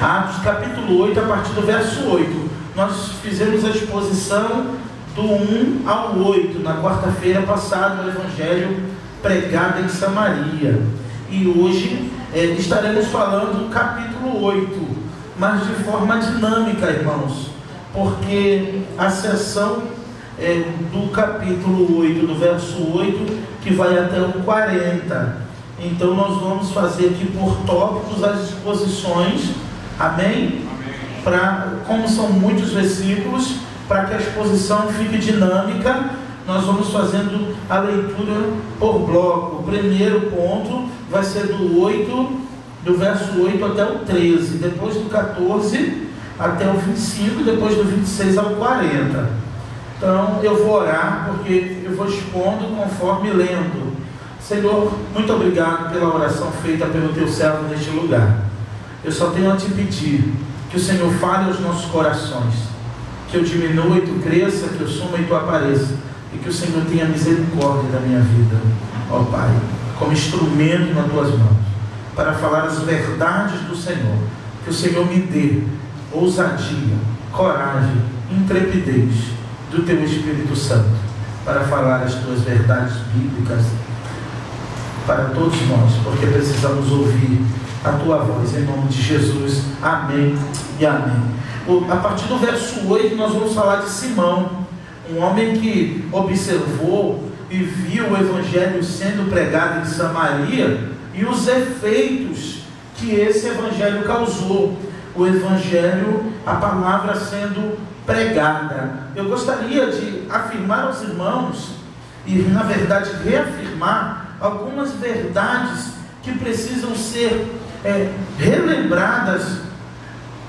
Atos capítulo 8, a partir do verso 8. Nós fizemos a exposição do 1 ao 8, na quarta-feira passada, o Evangelho pregado em Samaria. E hoje estaremos falando do capítulo 8, mas de forma dinâmica, irmãos, porque a sessão do capítulo 8, do verso 8, que vai até o 40. Então nós vamos fazer aqui por tópicos as exposições, amém? Como são muitos versículos, para que a exposição fique dinâmica, nós vamos fazendo a leitura por bloco. O primeiro ponto vai ser do verso 8 até o 13, depois do 14 até o 25, depois do 26 ao 40. Então eu vou orar, porque eu vou expondo conforme lendo. Senhor, muito obrigado pela oração feita pelo teu servo neste lugar. Eu só tenho a te pedir que o Senhor fale aos nossos corações, que eu diminua e tu cresça, que eu suma e tu apareça, e que o Senhor tenha misericórdia da minha vida, ó Pai, como instrumento nas tuas mãos, para falar as verdades do Senhor. Que o Senhor me dê ousadia, coragem, intrepidez do teu Espírito Santo, para falar as tuas verdades bíblicas para todos nós, porque precisamos ouvir a tua voz, em nome de Jesus, amém e amém. A partir do verso 8 nós vamos falar de Simão, um homem que observou e viu o Evangelho sendo pregado em Samaria e os efeitos que esse Evangelho causou. O Evangelho, a palavra sendo pregada. Eu gostaria de afirmar aos irmãos e, na verdade, reafirmar algumas verdades que precisam ser relembradas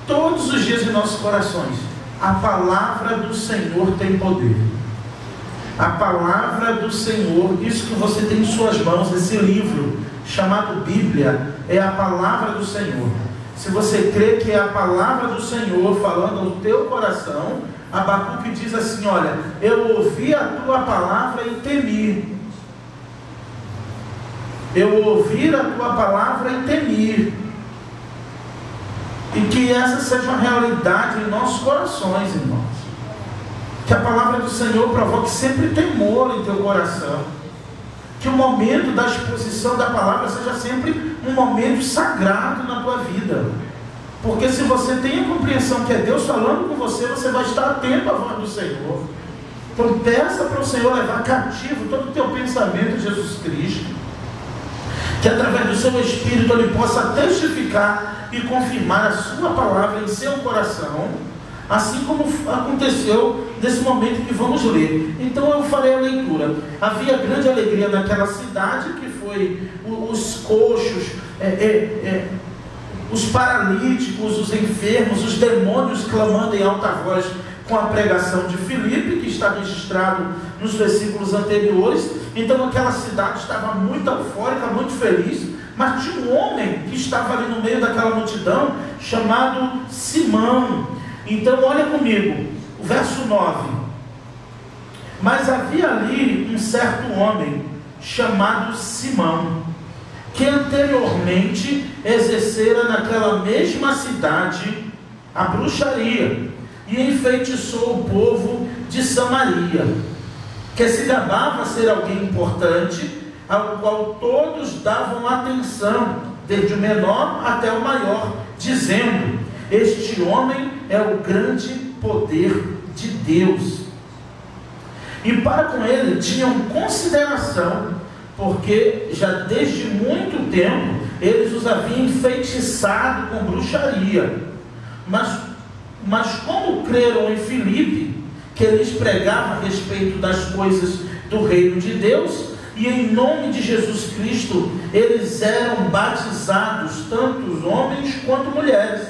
todos os dias em nossos corações. A palavra do Senhor tem poder. A palavra do Senhor, isso que você tem em suas mãos, esse livro chamado Bíblia, é a palavra do Senhor. Se você crê que é a palavra do Senhor falando ao teu coração, Abacuque diz assim: olha, eu ouvi a tua palavra e temi. Eu ouvi a tua palavra e temi. E que essa seja uma realidade em nossos corações, irmãos. Que a palavra do Senhor provoque sempre temor em teu coração. Que o momento da exposição da palavra seja sempre um momento sagrado na tua vida. Porque se você tem a compreensão que é Deus falando com você, você vai estar atento à voz do Senhor. Então peça para o Senhor levar cativo todo o teu pensamento de Jesus Cristo. Que através do seu Espírito Ele possa testificar e confirmar a sua palavra em seu coração, assim como aconteceu nesse momento que vamos ler. Então eu farei a leitura. Havia grande alegria naquela cidade, que foi os coxos, os paralíticos, os enfermos, os demônios clamando em alta voz com a pregação de Filipe, que está registrado nos versículos anteriores. Então aquela cidade estava muito eufórica, muito feliz, mas tinha um homem que estava ali no meio daquela multidão, chamado Simão. Então olha comigo, o verso 9. Mas havia ali um certo homem, chamado Simão, que anteriormente exercera naquela mesma cidade a bruxaria, e enfeitiçou o povo de Samaria, que se gabava ser alguém importante, ao qual todos davam atenção, desde o menor até o maior, dizendo: este homem é o grande poder de Deus. E para com ele tinham consideração, porque já desde muito tempo eles os haviam enfeitiçado com bruxaria. Mas como creram em Filipe, que lhes pregava a respeito das coisas do reino de Deus, e em nome de Jesus Cristo eles eram batizados, tanto os homens quanto mulheres.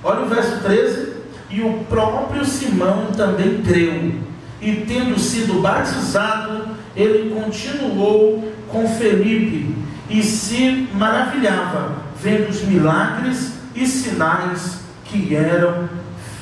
Olha o verso 13. E o próprio Simão também creu, e tendo sido batizado, ele continuou com Felipe, e se maravilhava, vendo os milagres e sinais que eram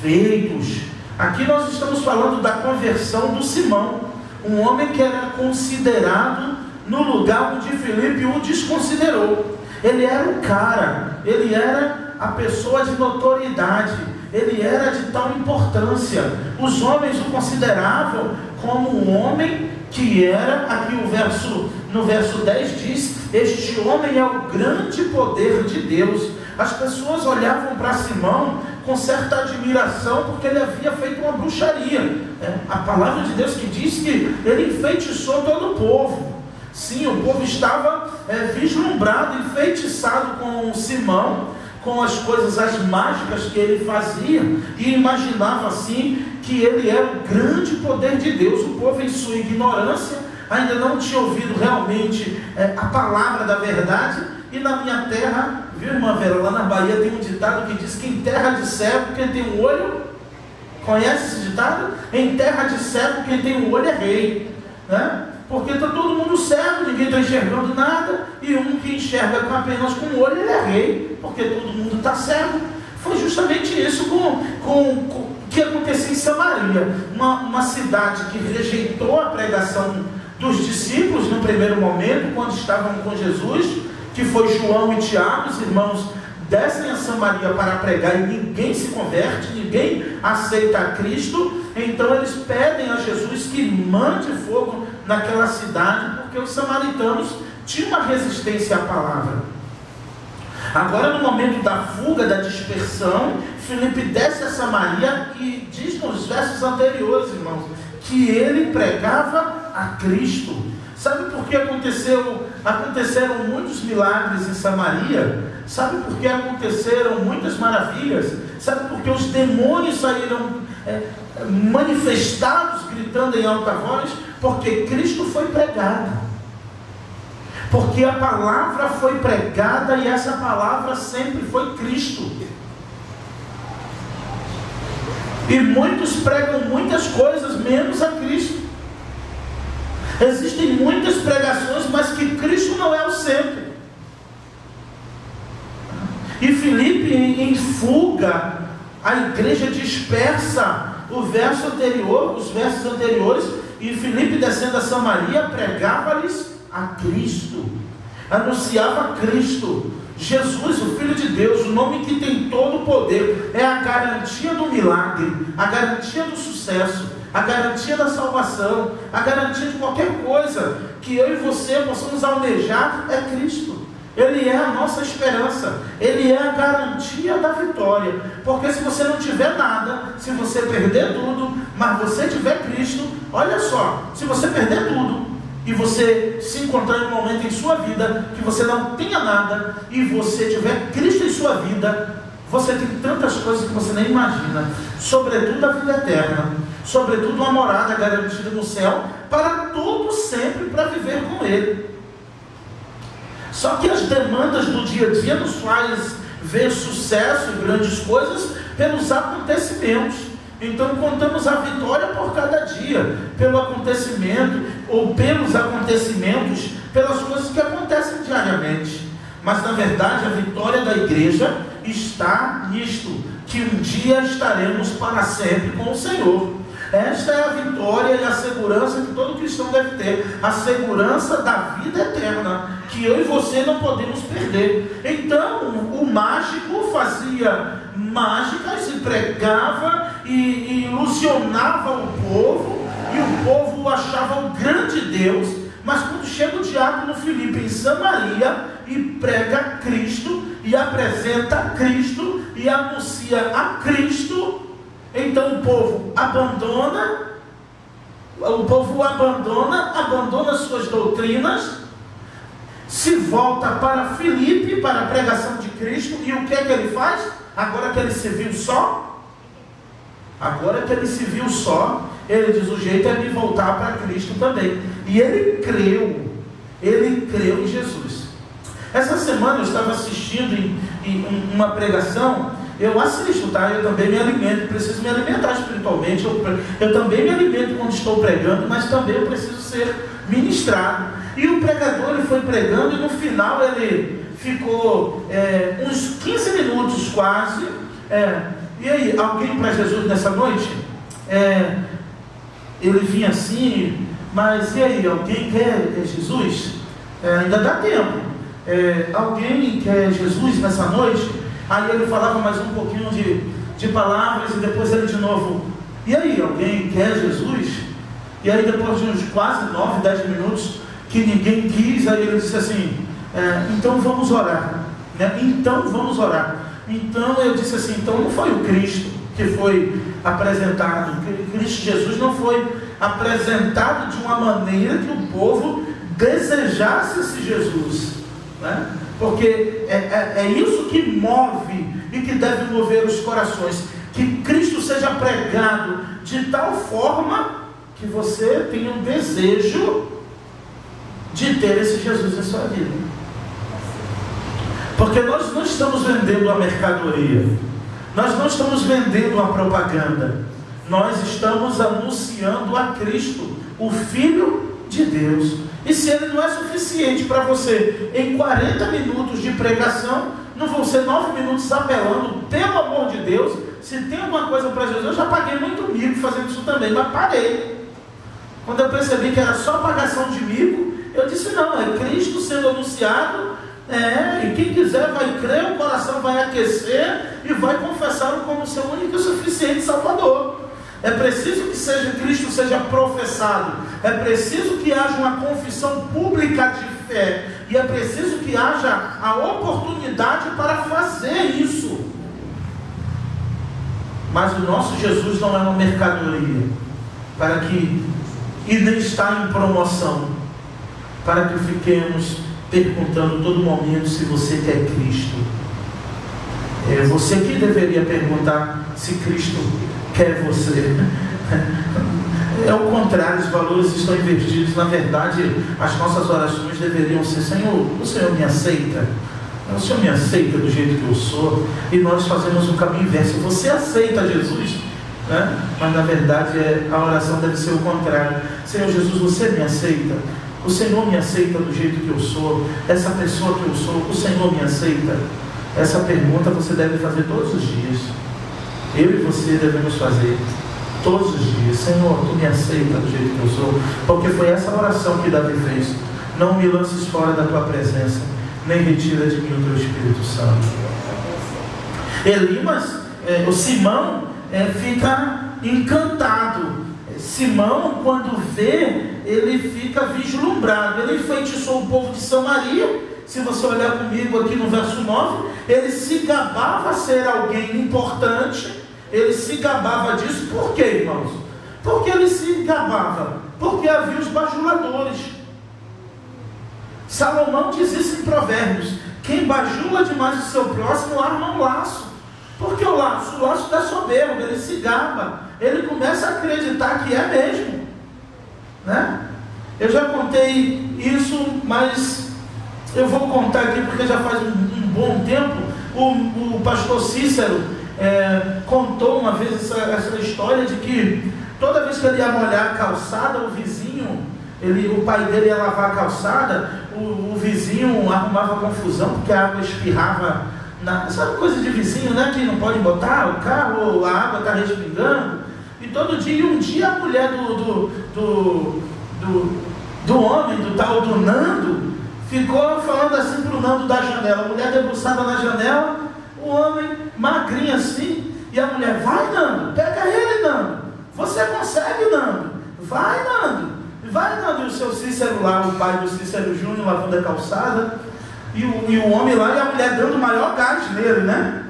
feitos. Aqui nós estamos falando da conversão do Simão, um homem que era considerado no lugar onde Filipe o desconsiderou. Ele era o cara, ele era a pessoa de notoriedade, ele era de tal importância. Os homens o consideravam como um homem que era, aqui no verso 10 diz, este homem é o grande poder de Deus. As pessoas olhavam para Simão com certa admiração, porque ele havia feito uma bruxaria. A palavra de Deus que diz que ele enfeitiçou todo o povo. Sim, o povo estava vislumbrado, enfeitiçado com Simão, com as coisas, as mágicas que ele fazia, e imaginava assim que ele era o grande poder de Deus. O povo, em sua ignorância, ainda não tinha ouvido realmente a palavra da verdade. E na minha terra, viu, irmã Vera, lá na Bahia tem um ditado que diz que em terra de cego, quem tem um olho, conhece esse ditado? Em terra de cego, quem tem um olho é rei, né? Porque está todo mundo cego, ninguém está enxergando nada, e um que enxerga apenas com o olho, ele é rei, porque todo mundo está cego. Foi justamente isso que aconteceu em Samaria, uma cidade que rejeitou a pregação dos discípulos no primeiro momento, quando estavam com Jesus, que foi João e Tiago. Os irmãos descem a Samaria para pregar e ninguém se converte, ninguém aceita a Cristo. Então eles pedem a Jesus que mande fogo naquela cidade, porque os samaritanos tinham uma resistência à palavra. Agora, no momento da fuga, da dispersão, Filipe desce a Samaria e diz nos versos anteriores, irmãos, que ele pregava a Cristo. Sabe por que aconteceram muitos milagres em Samaria? Sabe por que aconteceram muitas maravilhas? Sabe por que os demônios saíram manifestados, gritando em alta voz? Porque Cristo foi pregado. Porque a palavra foi pregada, e essa palavra sempre foi Cristo. E muitos pregam muitas coisas, menos a Cristo. Existem muitas pregações, mas que Cristo não é o centro. E Filipe, em fuga, a igreja dispersa os versos anteriores, e Filipe, descendo a Samaria, pregava-lhes a Cristo, anunciava a Cristo, Jesus, o Filho de Deus, o nome que tem todo o poder. É a garantia do milagre, a garantia do sucesso, a garantia da salvação, a garantia de qualquer coisa que eu e você possamos almejar. É Cristo. Ele é a nossa esperança, Ele é a garantia da vitória. Porque se você não tiver nada, se você perder tudo, mas você tiver Cristo, olha só, se você perder tudo e você se encontrar em um momento em sua vida que você não tenha nada, e você tiver Cristo em sua vida, você tem tantas coisas que você nem imagina, sobretudo a vida eterna, sobretudo uma morada garantida no céu, para todo sempre, para viver com Ele. Só que as demandas do dia a dia nos faz ver sucesso e grandes coisas pelos acontecimentos. Então contamos a vitória por cada dia, pelo acontecimento, ou pelos acontecimentos, pelas coisas que acontecem diariamente. Mas na verdade a vitória da igreja está nisto, que um dia estaremos para sempre com o Senhor. Esta é a vitória e a segurança que todo cristão deve ter, a segurança da vida eterna, que eu e você não podemos perder. Então o mágico fazia mágicas e pregava e ilusionava o povo, e o povo achava um grande Deus. Mas quando chega o diácono Filipe em Samaria e prega Cristo, e apresenta Cristo, e anuncia a Cristo, então o povo abandona suas doutrinas, se volta para Filipe, para a pregação de Cristo. E o que é que ele faz? Agora que ele se viu só, ele diz: o jeito é me voltar para Cristo também. E ele creu em Jesus. Essa semana eu estava assistindo em uma pregação. Eu assisto, tá? Eu também me alimento, preciso me alimentar espiritualmente. Eu também me alimento quando estou pregando, mas também eu preciso ser ministrado. E o pregador, ele foi pregando, e no final ele ficou uns 15 minutos quase. E aí, alguém para Jesus nessa noite? Ele vinha assim, mas e aí, alguém quer Jesus? Ainda dá tempo. Alguém quer Jesus nessa noite? Aí ele falava mais um pouquinho de palavras e depois ele de novo: e aí, alguém quer Jesus? E aí depois de uns quase 9, 10 minutos que ninguém quis, aí ele disse assim: então vamos orar, né? Então vamos orar. Então eu disse assim: então não foi o Cristo que foi apresentado, Cristo Jesus não foi apresentado de uma maneira que o povo desejasse esse Jesus, né? Porque é isso que move e que deve mover os corações, que Cristo seja pregado de tal forma que você tenha um desejo de ter esse Jesus em sua vida. Porque nós não estamos vendendo a mercadoria, nós não estamos vendendo a propaganda, nós estamos anunciando a Cristo, o Filho de Deus. E se ele não é suficiente para você em 40 minutos de pregação, não vão ser 9 minutos apelando, pelo amor de Deus, se tem alguma coisa para Jesus. Eu já paguei muito mico fazendo isso também, mas parei. Quando eu percebi que era só pagação de mico, eu disse: não, é Cristo sendo anunciado, e quem quiser vai crer, o coração vai aquecer e vai confessá-lo como seu único e suficiente Salvador. É preciso que Cristo seja professado, é preciso que haja uma confissão pública de fé, e é preciso que haja a oportunidade para fazer isso. Mas o nosso Jesus não é uma mercadoria, e nem está em promoção, para que fiquemos perguntando todo momento se você quer Cristo. É você que deveria perguntar se Cristo quer você. É o contrário, os valores estão invertidos. Na verdade, as nossas orações deveriam ser: Senhor, o Senhor me aceita? O Senhor me aceita do jeito que eu sou? E nós fazemos o caminho inverso: você aceita Jesus? Né? Mas na verdade a oração deve ser o contrário: Senhor Jesus, você me aceita? O Senhor me aceita do jeito que eu sou? Essa pessoa que eu sou, o Senhor me aceita? Essa pergunta você deve fazer todos os dias. Eu e você devemos fazer todos os dias: Senhor, tu me aceita do jeito que eu sou? Porque foi essa oração que Davi fez: não me lances fora da tua presença, nem retira de mim o teu Espírito Santo. Elimas, o Simão, fica encantado. Simão, quando vê, ele fica vislumbrado. Ele enfeitiçou o povo de Samaria. Se você olhar comigo aqui no verso 9, ele se gabava ser alguém importante. Ele se gabava disso. Por quê, irmãos? Porque ele se gabava? Porque havia os bajuladores. Salomão diz isso em Provérbios: quem bajula demais o seu próximo arma um laço. Porque o laço da soberba. Ele se gaba, ele começa a acreditar que é mesmo, né? Eu já contei isso, mas eu vou contar aqui porque já faz um bom tempo. O pastor Cícero contou uma vez essa história de que toda vez que ele ia molhar a calçada, o vizinho, o pai dele ia lavar a calçada, o vizinho arrumava confusão porque a água espirrava. Sabe coisa de vizinho, né? Que não pode botar o carro, a água está respingando. E todo dia, um dia a mulher do homem, do tal do Nando, ficou falando assim para o Nando da janela. A mulher debruçada na janela, o homem magrinho assim, e a mulher: vai, Nando, pega ele, Nando, você consegue, Nando, vai, Nando, vai, Nando. E o seu Cícero lá, o pai do Cícero Júnior, lavando a calçada, e o homem lá, e a mulher dando o maior gás nele, né?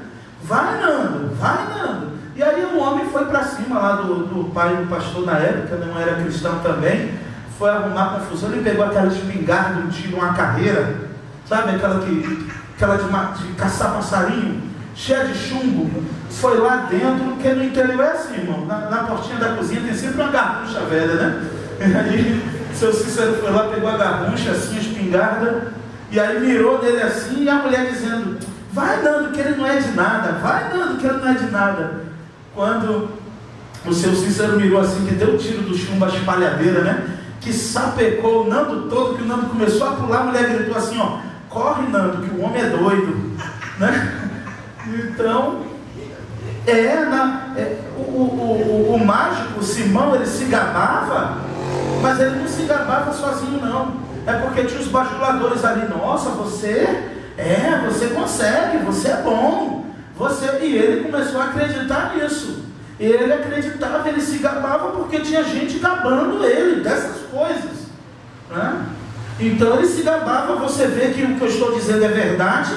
Vai, Nando, vai, Nando. E aí o homem foi para cima lá do pai do pastor na época, não era cristão também, foi arrumar confusão. Ele pegou aquela espingarda, um tiro, uma carreira, sabe, aquela de caçar passarinho, cheia de chumbo, foi lá dentro. Porque no interior é assim, irmão, na portinha da cozinha tem sempre uma garrucha velha, né? E aí seu Cícero foi lá, pegou a garrucha assim, a espingarda, e aí mirou nele assim, e a mulher dizendo: vai, Nando, que ele não é de nada, vai, Nando, que ele não é de nada. Quando o seu Cícero mirou assim, que deu o tiro do chumbo, a espalhadeira, né? Que sapecou o Nando todo, que o Nando começou a pular, a mulher gritou assim: ó, corre, Nando, que o homem é doido, né? Então, o mágico, o Simão, ele se gabava, mas ele não se gabava sozinho, não. É porque tinha os bajuladores ali: nossa, você consegue, você é bom, E ele começou a acreditar nisso. Ele acreditava, ele se gabava porque tinha gente gabando ele dessas coisas, né? Então ele se gabava. Você vê que o que eu estou dizendo é verdade,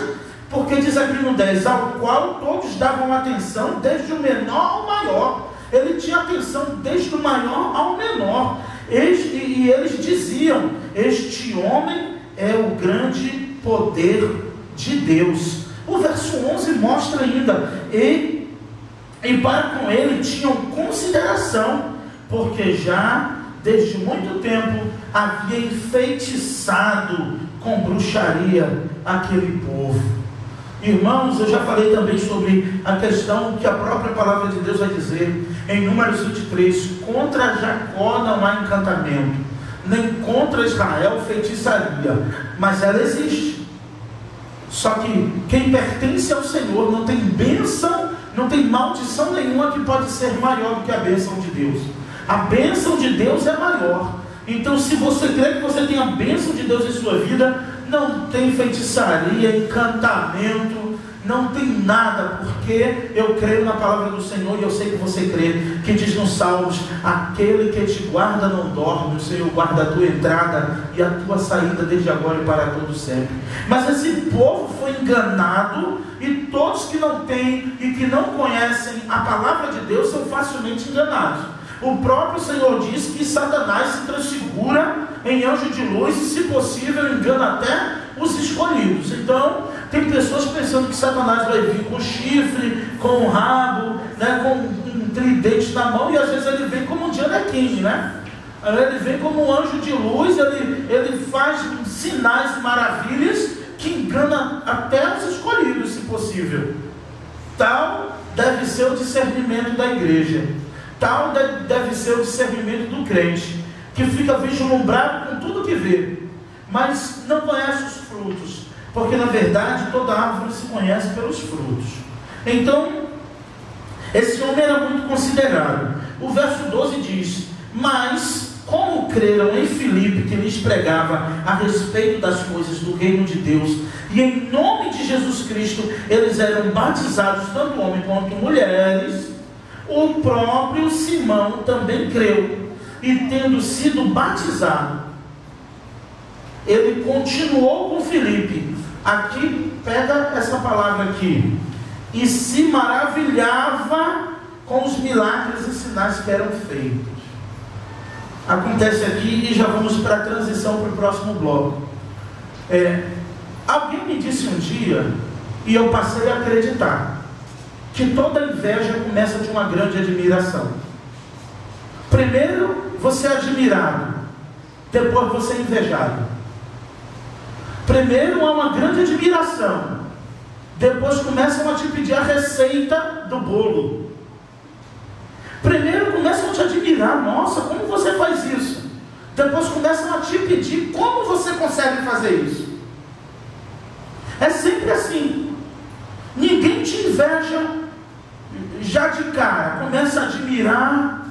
porque diz aqui no 10, ao qual todos davam atenção, desde o menor ao maior. Ele tinha atenção desde o maior ao menor. E eles diziam: este homem é o grande poder de Deus. O verso 11 mostra ainda: e para com ele tinham consideração, porque já desde muito tempo havia enfeitiçado com bruxaria aquele povo. Irmãos, eu já falei também sobre a questão que a própria palavra de Deus vai dizer em Números 23: contra Jacó não há encantamento, nem contra Israel feitiçaria, mas ela existe. Só que quem pertence ao Senhor não tem bênção, não tem maldição nenhuma que pode ser maior do que a bênção de Deus. A bênção de Deus é maior. Então, se você crê que você tem a bênção de Deus em sua vida, não tem feitiçaria, encantamento, não tem nada, porque eu creio na palavra do Senhor, e eu sei que você crê, que diz nos Salmos: aquele que te guarda não dorme, o Senhor guarda a tua entrada e a tua saída desde agora e para todo sempre. Mas esse povo foi enganado, e todos que não têm e que não conhecem a palavra de Deus são facilmente enganados. O próprio Senhor diz que Satanás se transfigura em anjo de luz e, se possível, engana até os escolhidos. Então, tem pessoas pensando que Satanás vai vir com chifre, com um rabo, né, com um tridente na mão, e às vezes ele vem como um Gianecchini, né? Ele vem como um anjo de luz, ele faz sinais e maravilhas que engana até os escolhidos, se possível. Tal deve ser o discernimento da igreja. Tal deve ser o discernimento do crente, que fica vislumbrado com tudo que vê, mas não conhece os frutos, porque na verdade toda árvore se conhece pelos frutos. Então, esse homem era muito considerado. O verso 12 diz: mas como creram em Filipe, que lhes pregava a respeito das coisas do reino de Deus, e em nome de Jesus Cristo eles eram batizados, tanto homens quanto mulheres, o próprio Simão também creu, e tendo sido batizado, ele continuou com Filipe. Aqui, pega essa palavra aqui: e se maravilhava com os milagres e sinais que eram feitos. Acontece aqui, e já vamos para a transição para o próximo bloco. Alguém me disse um dia, e eu passei a acreditar, que toda inveja começa de uma grande admiração. Primeiro você é admirado, depois você é invejado. Primeiro há uma grande admiração, depois começam a te pedir a receita do bolo. Primeiro começam a te admirar: nossa, como você faz isso? Depois começam a te pedir como você consegue fazer isso. É sempre assim. Ninguém te inveja já de cara, começa a admirar,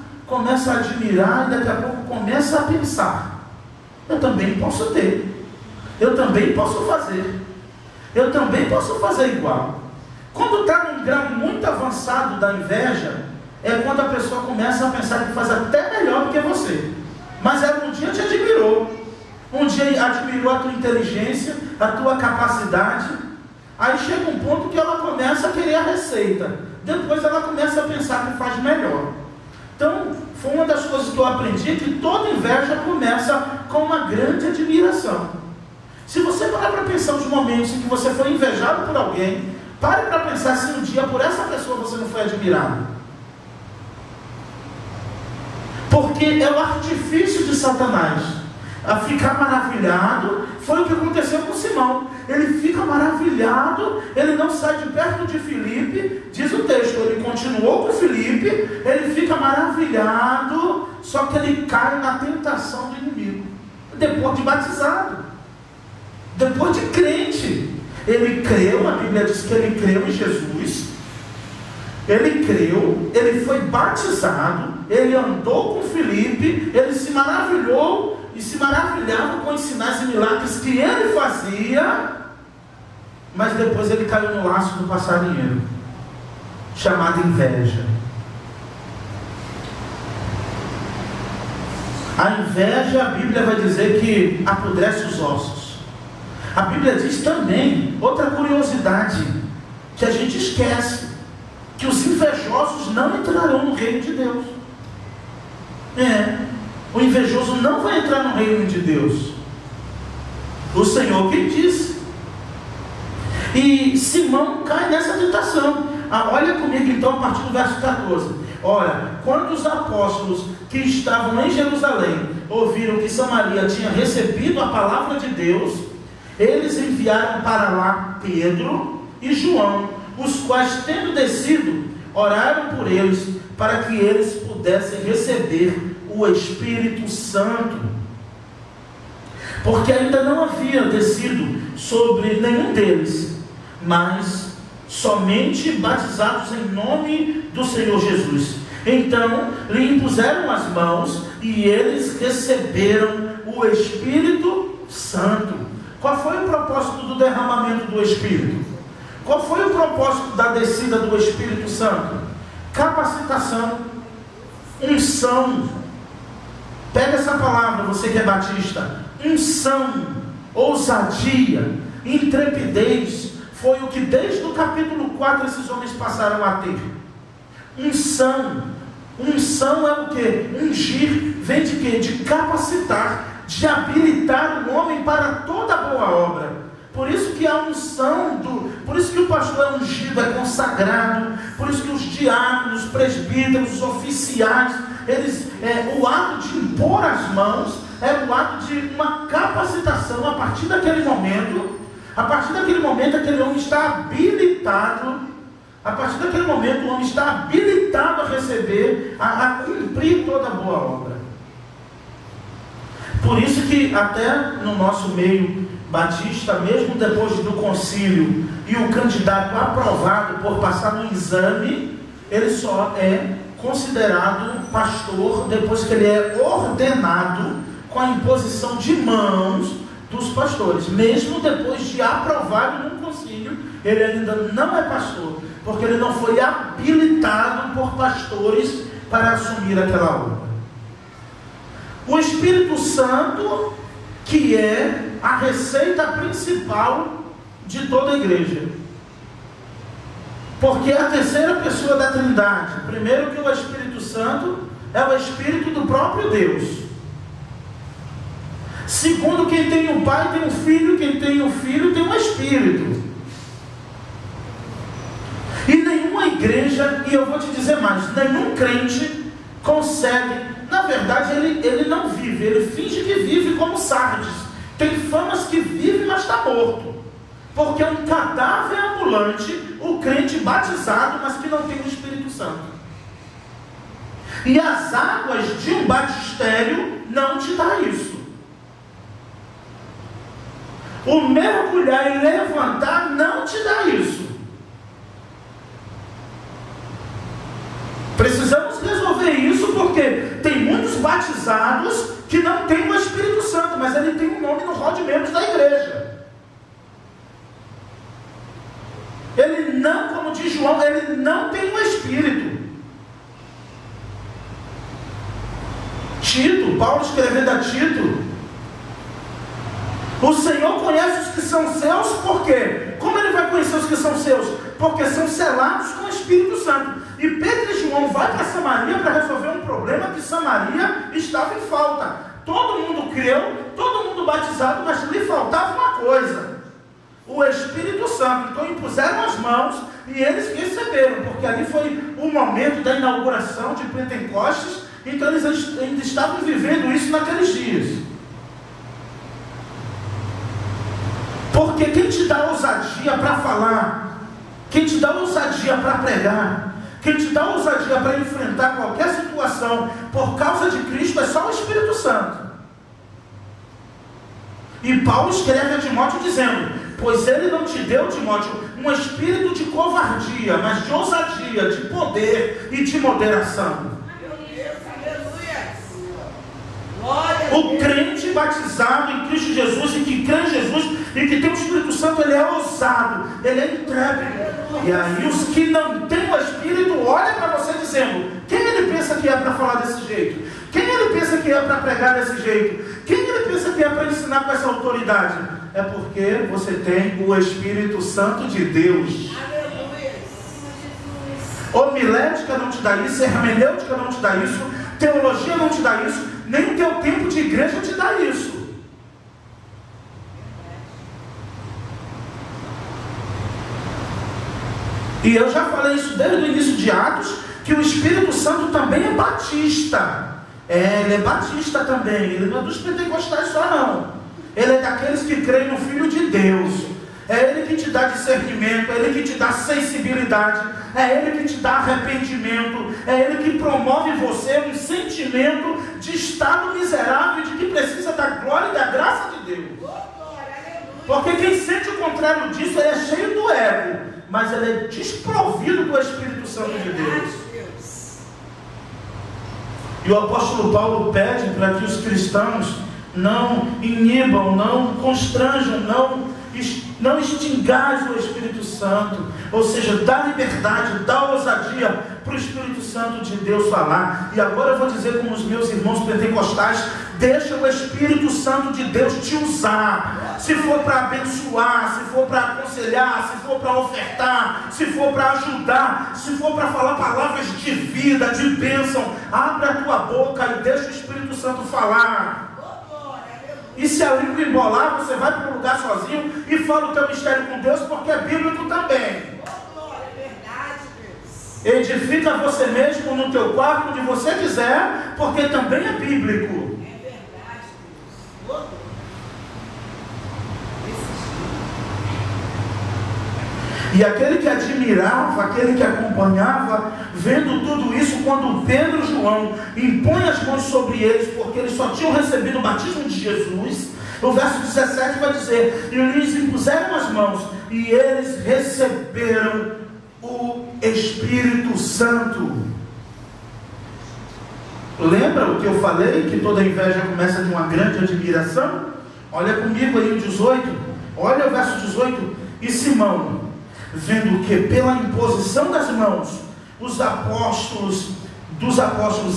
e daqui a pouco começa a pensar: eu também posso ter, eu também posso fazer, eu também posso fazer igual. Quando está num grau muito avançado da inveja, é quando a pessoa começa a pensar que faz até melhor do que você, mas ela um dia te admirou, um dia admirou a tua inteligência, a tua capacidade. Aí chega um ponto que ela começa a querer a receita, depois ela começa a pensar que faz melhor. Então, foi uma das coisas que eu aprendi, que toda inveja começa com uma grande admiração. Se você parar para pensar os momentos em que você foi invejado por alguém, pare para pensar se um dia por essa pessoa você não foi admirado. Porque é o artifício de Satanás a ficar maravilhado. Foi o que aconteceu com Simão. Ele fica maravilhado, ele não sai de perto de Filipe, diz o texto, ele continuou com Filipe, ele fica maravilhado, só que ele cai na tentação do inimigo, depois de batizado, depois de crente. Ele creu, a Bíblia diz que ele creu em Jesus, ele creu, ele foi batizado, ele andou com Filipe, ele se maravilhou e se maravilhava com os sinais e milagres que ele fazia, mas depois ele caiu no laço do passarinheiro. chamada inveja. A inveja, a Bíblia vai dizer que apodrece os ossos. A Bíblia diz também, outra curiosidade, que a gente esquece, que os invejosos não entrarão no reino de Deus. O invejoso não vai entrar no reino de Deus. O Senhor quem disse. E Simão cai nessa tentação. Olha comigo então a partir do verso 14. Ora, quando os apóstolos que estavam em Jerusalém ouviram que Samaria tinha recebido a palavra de Deus, eles enviaram para lá Pedro e João, os quais, tendo descido, oraram por eles, para que eles pudessem receber o Espírito Santo, porque ainda não havia descido sobre nenhum deles, mas somente batizados em nome do Senhor Jesus. Então lhe impuseram as mãos e eles receberam o Espírito Santo. Qual foi o propósito do derramamento do Espírito? Qual foi o propósito da descida do Espírito Santo? Capacitação, unção. Pega essa palavra, você que é batista. Unção, ousadia, intrepidez. Foi o que desde o capítulo 4 esses homens passaram a ter. Unção. Unção é o que? Ungir vem de quê? De capacitar, de habilitar o homem para toda boa obra. Por isso que a unção, por isso que o pastor é ungido, é consagrado, por isso que os diáconos, os presbíteros, os oficiais, o ato de impor as mãos é o ato de uma capacitação. A partir daquele momento, aquele homem está habilitado. A partir daquele momento, o homem está habilitado a receber, a cumprir toda a boa obra. Por isso que até no nosso meio batista, mesmo depois do concílio e o candidato aprovado por passar no exame, ele só é considerado pastor depois que ele é ordenado com a imposição de mãos dos pastores. Mesmo depois de aprovado no concílio, ele ainda não é pastor, porque ele não foi habilitado por pastores para assumir aquela obra. O Espírito Santo, que é a receita principal de toda a igreja, porque é a terceira pessoa da Trindade. Primeiro, que o Espírito Santo é o Espírito do próprio Deus. Segundo, quem tem o Pai tem o Filho, quem tem o Filho tem o Espírito. E nenhuma igreja, e eu vou te dizer mais, nenhum crente consegue, na verdade ele não vive, ele finge que vive como Sardes. Tem famas que vive, mas está morto, porque é um cadáver ambulante, o crente batizado, mas que não tem o Espírito Santo. E as águas de um batistério não te dá isso. O mergulhar e levantar não te dá isso. Precisamos resolver isso, porque tem muitos batizados que não têm o Espírito Santo, mas ele tem um nome no rol de membros da igreja. Ele não, como diz João, ele não tem o Espírito. Tito, Paulo escrevendo a Tito, o Senhor conhece os que são seus, por quê? Como ele vai conhecer os que são seus? Porque são selados com o Espírito Santo. E Pedro e João vão para Samaria para resolver um problema que Samaria estava em falta. Todo mundo creu, todo mundo batizado, mas lhe faltava uma coisa: o Espírito Santo. Então impuseram as mãos e eles receberam, porque ali foi o momento da inauguração de Pentecostes. Então eles ainda estavam vivendo isso naqueles dias. Porque quem te dá ousadia para falar, quem te dá ousadia para pregar, quem te dá ousadia para enfrentar qualquer situação por causa de Cristo é só o Espírito Santo. E Paulo escreve a Timóteo dizendo: pois ele não te deu, Timóteo, um espírito de covardia, mas de ousadia, de poder e de moderação. O crente batizado em Cristo Jesus e que crê em Jesus e que tem o Espírito Santo, ele é ousado, ele é intrépido. E aí os que não têm o Espírito olham para você dizendo: quem ele pensa que é para falar desse jeito? Quem ele pensa que é para pregar desse jeito? Quem ele pensa que é para ensinar com essa autoridade? É porque você tem o Espírito Santo de Deus. Homilética não te dá isso, hermenêutica não te dá isso, teologia não te dá isso, nem o teu tempo de igreja te dá isso. E eu já falei isso desde o início de Atos, que o Espírito Santo também é batista. Ele é batista também, ele não é dos pentecostais só não. Ele é daqueles que creem no Filho de Deus. É Ele que te dá discernimento, é Ele que te dá sensibilidade, é Ele que te dá arrependimento, é Ele que promove em você um sentimento de estado miserável, de que precisa da glória e da graça de Deus. Porque quem sente o contrário disso, ele é cheio do ego, mas ele é desprovido do Espírito Santo de Deus. E o apóstolo Paulo pede para que os cristãos não inibam, não constranjam, não extingas o Espírito Santo, ou seja, dá liberdade, dá ousadia para o Espírito Santo de Deus falar. E agora eu vou dizer com os meus irmãos pentecostais: deixa o Espírito Santo de Deus te usar. Se for para abençoar, se for para aconselhar, se for para ofertar, se for para ajudar, se for para falar palavras de vida, de bênção, abre a tua boca e deixa o Espírito Santo falar. E se a língua embolar, você vai para um lugar sozinho e fala o teu mistério com Deus, porque é bíblico também. É verdade, Deus. Edifica você mesmo no teu quarto, onde você quiser, porque também é bíblico. É verdade, Deus. E aquele que admirava, aquele que acompanhava, vendo tudo isso, quando Pedro e João impõem as mãos sobre eles, porque eles só tinham recebido o batismo de Jesus, o verso 17 vai dizer: e lhes impuseram as mãos, e eles receberam o Espírito Santo. Lembra o que eu falei, que toda inveja começa de uma grande admiração? Olha comigo aí o 18, olha o verso 18. E Simão, vendo que pela imposição das mãos dos apóstolos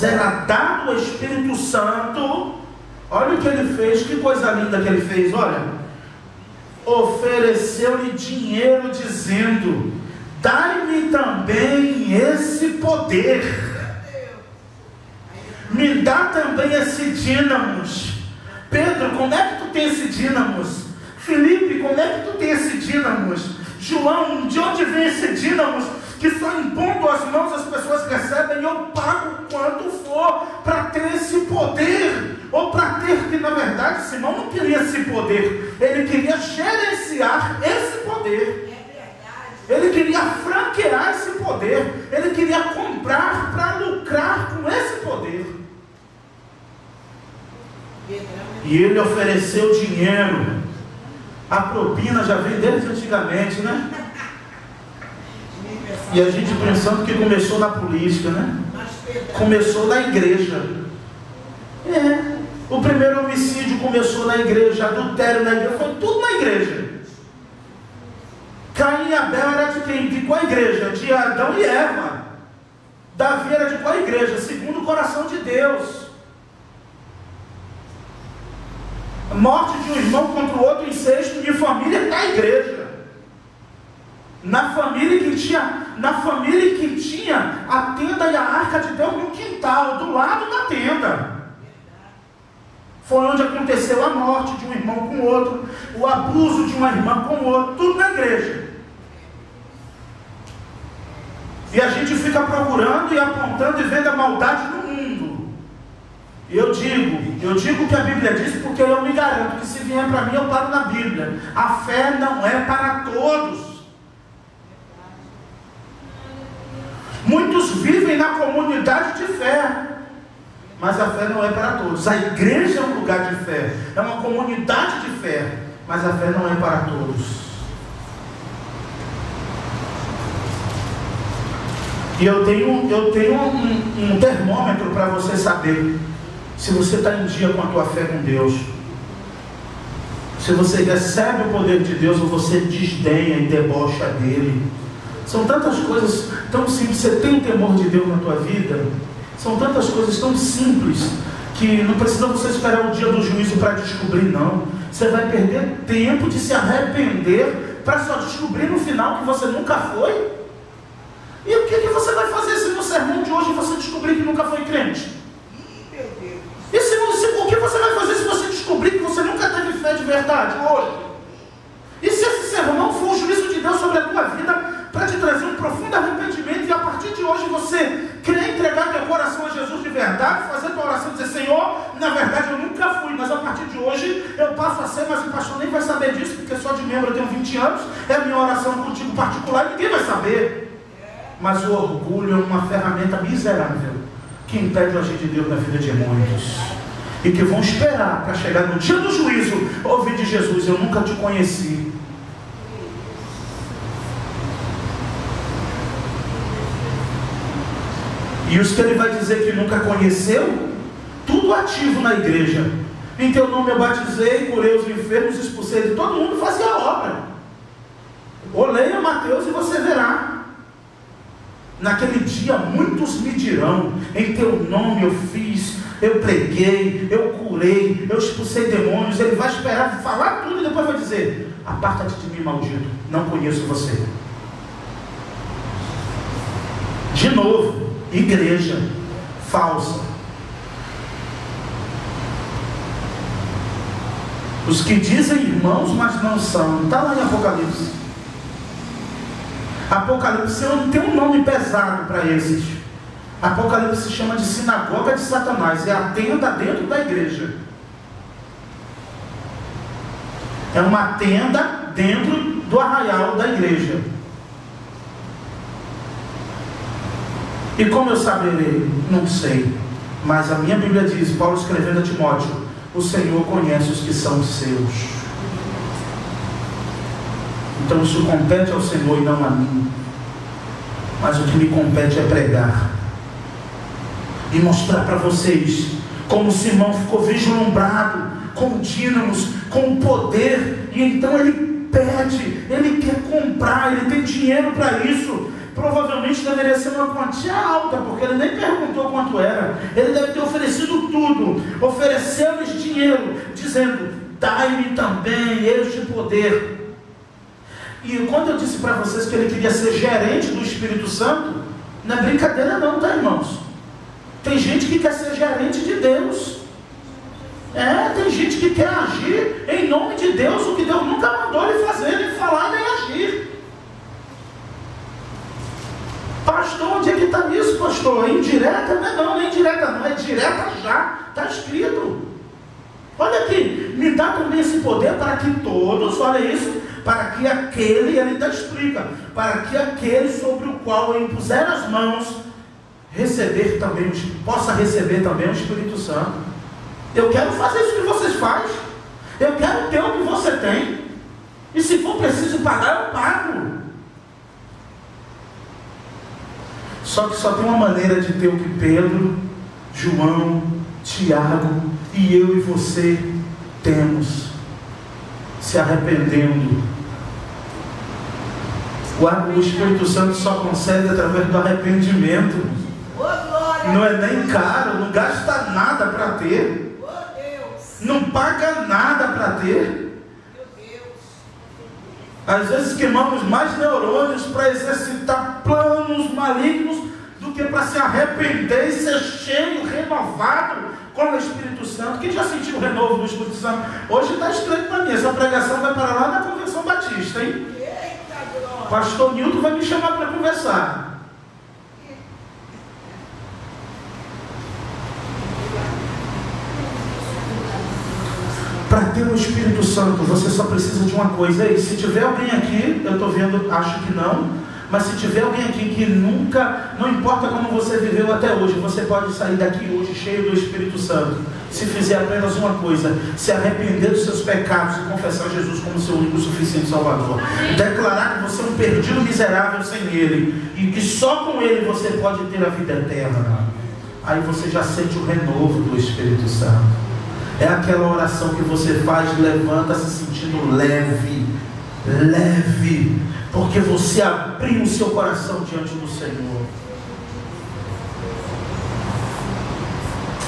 era dado o Espírito Santo, olha o que ele fez, que coisa linda que ele fez, olha, ofereceu-lhe dinheiro dizendo: dai-me também esse poder, me dá também esse dínamos. Pedro, como é que tu tem esse dínamos? Felipe, como é que tu tem esse dínamos? João, de onde vem esse dínamos que só impondo as mãos as pessoas recebem? Eu pago quanto for para ter esse poder, ou para ter, que na verdade Simão não queria esse poder, ele queria gerenciar esse poder, ele queria franquear esse poder, ele queria comprar para lucrar com esse poder. E ele ofereceu dinheiro. A propina já vem desde antigamente, né? E a gente pensando que começou na política, né? Começou na igreja. O primeiro homicídio começou na igreja, adultério na igreja, foi tudo na igreja. Caim e Abel era de quem? De qual igreja? De Adão e Eva. Davi era de qual igreja? Segundo o coração de Deus. Morte de um irmão contra o outro, incesto de família da igreja. Na família que tinha a tenda e a arca de Deus no quintal, do lado da tenda. Foi onde aconteceu a morte de um irmão com o outro, o abuso de uma irmã com o outro, tudo na igreja. E a gente fica procurando e apontando e vendo a maldade no mundo. E eu digo que a Bíblia diz, porque eu me garanto que se vier para mim eu paro na Bíblia. A fé não é para todos. Muitos vivem na comunidade de fé, mas a fé não é para todos. A igreja é um lugar de fé, é uma comunidade de fé, mas a fé não é para todos. E eu tenho um termômetro para você saber se você está em dia com a tua fé com Deus, se você recebe o poder de Deus ou você desdenha e debocha dele, São tantas coisas tão simples. Você tem o temor de Deus na tua vida? São tantas coisas tão simples que não precisa você esperar o dia do juízo para descobrir, não. Você vai perder tempo de se arrepender para só descobrir no final que você nunca foi. E o que você vai fazer se no sermão de hoje você descobrir que nunca foi crente? E o que você vai fazer se você descobrir que você nunca teve fé de verdade hoje? E se esse sermão for o juízo de Deus sobre a tua vida para te trazer um profundo arrependimento e a partir de hoje você querer entregar teu coração a Jesus de verdade, fazer tua oração e dizer: Senhor, na verdade eu nunca fui, mas a partir de hoje eu passo a ser, mas o pastor nem vai saber disso, porque só de membro eu tenho 20 anos, é a minha oração contigo particular e ninguém vai saber. Mas o orgulho é uma ferramenta miserável que impede o agir de Deus na vida de muitos. E que vão esperar para chegar no dia do juízo, ouvir de Jesus: eu nunca te conheci. E os que ele vai dizer que nunca conheceu, tudo ativo na igreja. Em teu nome eu batizei, curei os enfermos, expulsei de todo mundo, fazia a obra. Ou leia Mateus e você verá. Naquele dia muitos me dirão: em teu nome eu fiz, eu preguei, eu curei, eu expulsei demônios. Ele vai esperar falar tudo e depois vai dizer: aparta-te de mim, maldito, não conheço você. De novo, igreja falsa. Os que dizem irmãos, mas não são. Está lá em Apocalipse. Apocalipse tem um nome pesado para esses. Apocalipse se chama de sinagoga de Satanás. É a tenda dentro da igreja. É uma tenda dentro do arraial da igreja. E como eu saberei? Não sei. Mas a minha Bíblia diz, Paulo escrevendo a Timóteo: o Senhor conhece os que são seus. Então isso compete ao Senhor e não a mim. Mas o que me compete é pregar e mostrar para vocês como Simão ficou vislumbrado com dínamos, com poder, e então ele pede, ele quer comprar, ele tem dinheiro para isso. Provavelmente deveria ser uma quantia alta, porque ele nem perguntou quanto era. Ele deve ter oferecido tudo, ofereceu-lhes dinheiro, dizendo: dai-me também este poder. E quando eu disse para vocês que ele queria ser gerente do Espírito Santo, não é brincadeira não, tá, irmãos? Tem gente que quer ser gerente de Deus. Tem gente que quer agir em nome de Deus, o que Deus nunca mandou ele fazer, nem falar, nem agir. Pastor, onde é que está isso, pastor? É indireta? Não é indireta não, é direta já, está escrito. Olha aqui, me dá também esse poder para que todos, olha isso, para que aquele, ele ainda explica, para que aquele sobre o qual eu impuser as mãos, possa receber também o Espírito Santo. Eu quero fazer isso que vocês fazem, eu quero ter o que você tem, e se for preciso pagar, eu pago. Só que só tem uma maneira de ter o que Pedro, João, Tiago e eu e você temos: se arrependendo. O Espírito Santo só concede através do arrependimento. Não é nem caro, não gasta nada para ter, não paga nada para ter. Às vezes queimamos mais neurônios para exercitar planos malignos do que para se arrepender e ser cheio, renovado com o Espírito Santo. Quem já sentiu o renovo do Espírito Santo? Hoje está estranho para mim. Essa pregação vai para lá na Convenção Batista, hein? Pastor Nilton vai me chamar para conversar. Para ter o Espírito Santo, você só precisa de uma coisa. E se tiver alguém aqui, eu estou vendo, acho que não, mas se tiver alguém aqui que nunca, não importa como você viveu até hoje, você pode sair daqui hoje cheio do Espírito Santo, se fizer apenas uma coisa: se arrepender dos seus pecados e confessar Jesus como seu único suficiente Salvador. Declarar que você é um perdido miserável sem Ele, e que só com Ele você pode ter a vida eterna. Aí você já sente o renovo do Espírito Santo. É aquela oração que você faz, levanta se sentindo leve, leve, porque você abriu o seu coração diante do Senhor.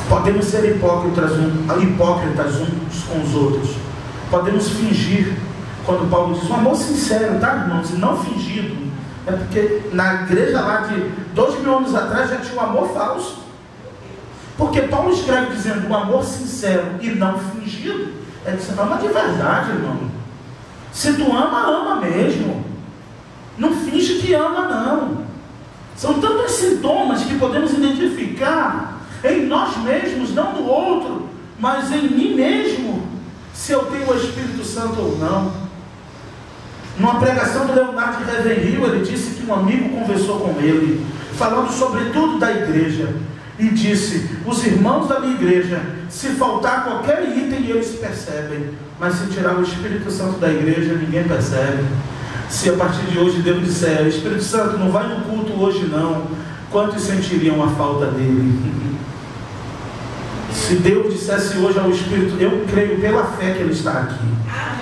Podemos ser hipócritas uns com os outros. Podemos fingir, quando Paulo diz um amor sincero, tá, irmãos, e não fingido. É porque na igreja lá de 2000 anos atrás já tinha um amor falso. Porque Paulo escreve dizendo um amor sincero e não fingido. É que você ama de verdade, irmão. Se tu ama, ama mesmo. Não finge que ama, não. São tantos sintomas que podemos identificar em nós mesmos, não no outro, mas em mim mesmo, se eu tenho o Espírito Santo ou não. Numa pregação do Leonardo de Ravenhill, ele disse que um amigo conversou com ele, falando sobre tudo da igreja, e disse: os irmãos da minha igreja, se faltar qualquer item eles percebem, mas se tirar o Espírito Santo da igreja, ninguém percebe. Se a partir de hoje Deus disser: Espírito Santo, não vai no culto hoje não, quantos sentiriam a falta dele? Se Deus dissesse hoje ao Espírito: eu creio pela fé que Ele está aqui,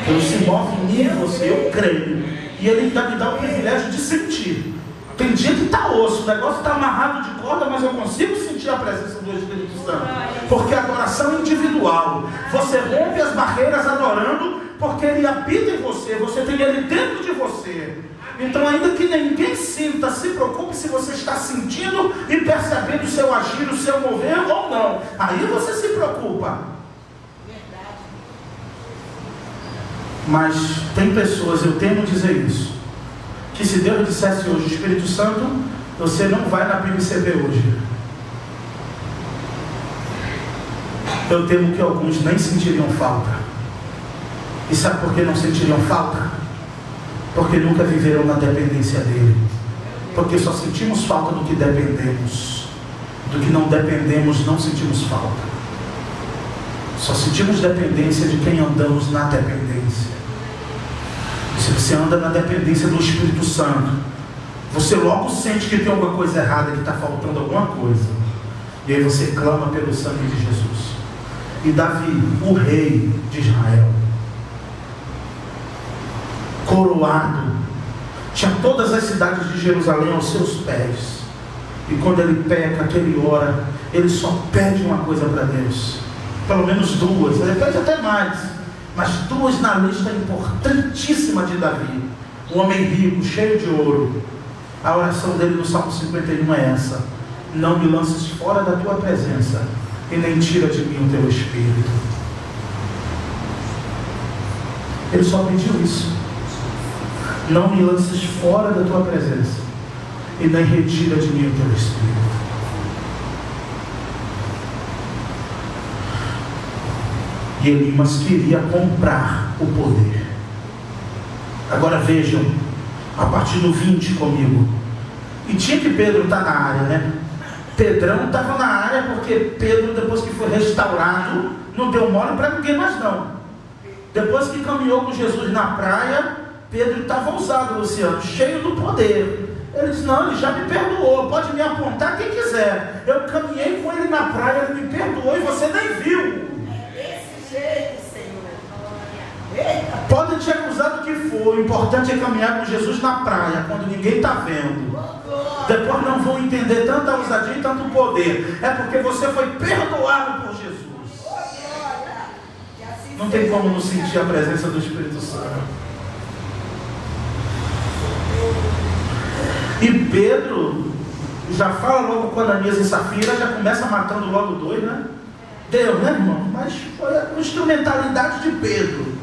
Ele se move em mim e você, eu creio, e Ele ainda me dá o privilégio de sentir. Tem dia que está osso, o negócio está amarrado de corda, mas eu consigo sentir a presença do Espírito Santo, porque a adoração é individual. Você rompe as barreiras adorando, porque Ele habita em você, você tem Ele dentro de você. Então, ainda que ninguém sinta, se preocupe se você está sentindo e percebendo o seu agir, o seu mover ou não. Aí você se preocupa. Verdade. Mas tem pessoas, eu temo dizer isso, que se Deus dissesse hoje: Espírito Santo, você não vai na PMCP hoje, eu temo que alguns nem sentiriam falta. E sabe por que não sentiriam falta? Porque nunca viveram na dependência dele. Porque só sentimos falta do que dependemos. Do que não dependemos, não sentimos falta. Só sentimos dependência de quem andamos na dependência. E se você anda na dependência do Espírito Santo, você logo sente que tem alguma coisa errada, que está faltando alguma coisa. E aí você clama pelo sangue de Jesus. E Davi, o rei de Israel, coroado, tinha todas as cidades de Jerusalém aos seus pés. E quando ele peca, que ele ora, ele só pede uma coisa para Deus, pelo menos duas, ele pede até mais, mas duas na lista importantíssima de Davi. Um homem rico, cheio de ouro. A oração dele no Salmo 51 é essa: não me lances fora da tua presença, e nem tira de mim o teu Espírito. Ele só pediu isso: não me lances fora da tua presença, e nem retira de mim o teu Espírito. E Elimas queria comprar o poder. Agora vejam, a partir do 20 comigo. E tinha que Pedro estar na área, né? Pedrão estava na área, porque Pedro, depois que foi restaurado, não deu mole para ninguém mais não. Depois que caminhou com Jesus na praia, Pedro estava ousado, Luciano, cheio do poder. Ele disse: não, ele já me perdoou, pode me apontar quem quiser. Eu caminhei com ele na praia, ele me perdoou e você nem viu. Desse jeito, Senhor. Eita. Podem te acusar do que for, o importante é caminhar com Jesus na praia, quando ninguém está vendo. Depois não vão entender tanta ousadia e tanto poder. É porque você foi perdoado por Jesus. Não tem como não sentir a presença do Espírito Santo. E Pedro já fala logo com Ananias e Safira, já começa matando logo dois, né? Deus, né, irmão? Mas foi a instrumentalidade de Pedro.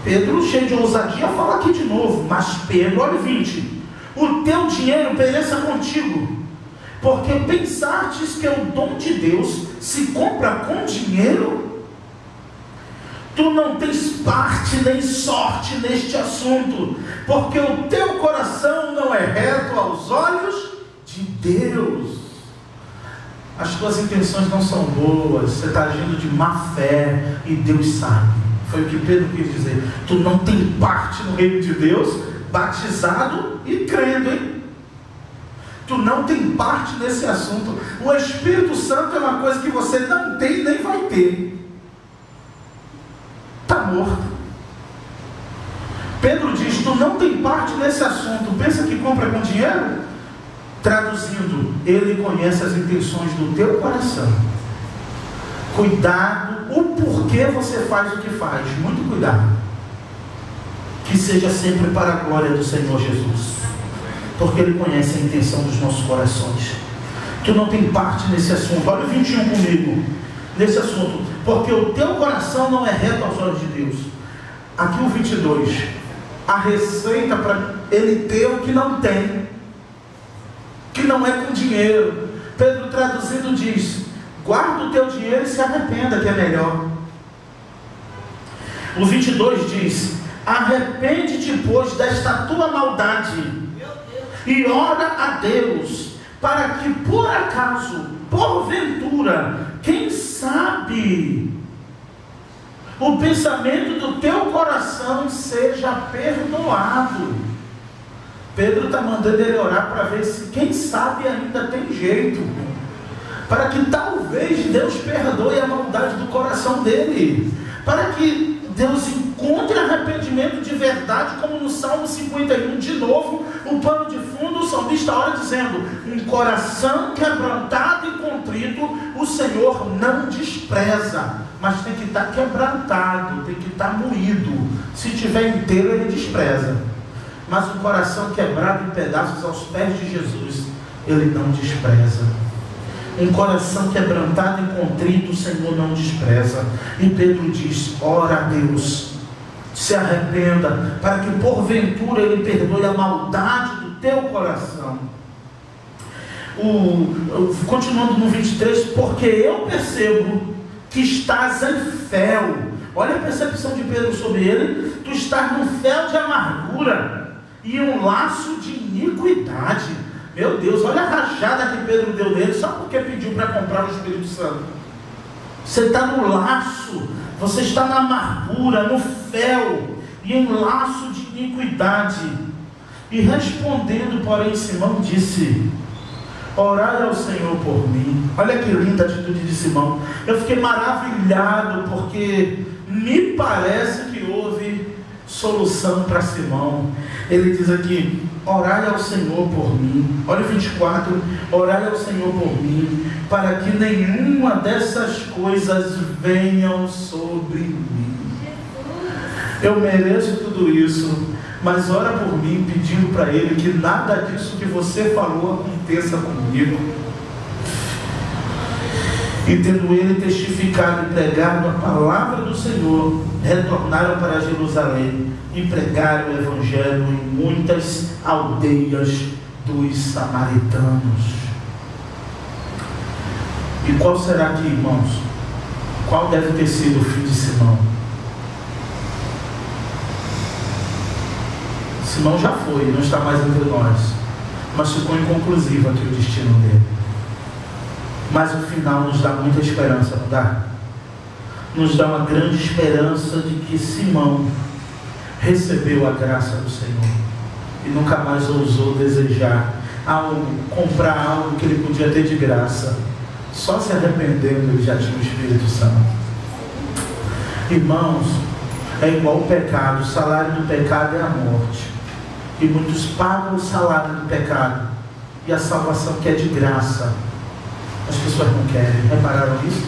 Pedro, cheio de ousadia, fala aqui de novo. Mas Pedro, olha o 20: o teu dinheiro pereça contigo, porque pensastes que o dom de Deus se compra com dinheiro? Tu não tens parte nem sorte neste assunto, porque o teu coração não é reto aos olhos de Deus. As tuas intenções não são boas, você está agindo de má fé e Deus sabe. Foi o que Pedro quis dizer. Tu não tem parte no reino de Deus, batizado e crendo, hein? Tu não tem parte nesse assunto. O Espírito Santo é uma coisa que você não tem nem vai ter. Está morto. Pedro diz: tu não tem parte nesse assunto, pensa que compra com dinheiro? Traduzindo, ele conhece as intenções do teu coração. Cuidado, o porquê você faz o que faz, muito cuidado. Que seja sempre para a glória do Senhor Jesus, porque Ele conhece a intenção dos nossos corações. Tu não tem parte nesse assunto. Olha o 21 comigo, nesse assunto. Porque o teu coração não é reto aos olhos de Deus. Aqui o 22. A receita para ele ter o que não tem, que não é com dinheiro. Pedro traduzindo diz: guarda o teu dinheiro e se arrependa, que é melhor. O 22 diz: arrepende-te, pois, desta tua maldade e ora a Deus, para que por acaso, porventura, quem sabe, o pensamento do teu coração seja perdoado. Pedro está mandando ele orar para ver se, quem sabe, ainda tem jeito, para que talvez Deus perdoe a maldade do coração dele, para que Deus encontre arrependimento de verdade, como no Salmo 51, de novo, o pano de fundo, o salmista ora dizendo: um coração quebrantado e contrito, o Senhor não despreza, mas tem que estar quebrantado, tem que estar moído. Se tiver inteiro, Ele despreza, mas um coração quebrado em pedaços aos pés de Jesus, Ele não despreza. Um coração quebrantado e contrito, o Senhor não despreza. E Pedro diz: ora a Deus, se arrependa, para que porventura Ele perdoe a maldade do teu coração. Continuando no 23, porque eu percebo que estás em fel. Olha a percepção de Pedro sobre ele: tu estás num fel de amargura e um laço de iniquidade. Meu Deus, olha a rajada que Pedro deu nele, só porque pediu para comprar o Espírito Santo. Você está no laço, você está na amargura, no fel e em laço de iniquidade. E respondendo, porém, Simão disse: orai ao Senhor por mim. Olha que linda a atitude de Simão. Eu fiquei maravilhado, porque me parece que houve solução para Simão. Ele diz aqui: orai ao Senhor por mim. Olha o 24: orai ao Senhor por mim, para que nenhuma dessas coisas venham sobre mim. Eu mereço tudo isso, mas ora por mim, pedindo para Ele que nada disso que você falou aconteça comigo. E tendo ele testificado e pregado a palavra do Senhor, retornaram para Jerusalém e pregaram o Evangelho em muitas aldeias dos samaritanos. E qual será aqui, irmãos? Qual deve ter sido o fim de Simão? Simão já foi, não está mais entre nós, mas ficou inconclusivo aqui o destino dele. Mas o final nos dá muita esperança, não dá? Nos dá uma grande esperança de que Simão recebeu a graça do Senhor e nunca mais ousou desejar algo, comprar algo que ele podia ter de graça. Só se arrependendo ele já tinha o Espírito Santo. Irmãos, é igual o pecado. O salário do pecado é a morte, e muitos pagam o salário do pecado e a salvação que é de graça as pessoas não querem. Repararam isso?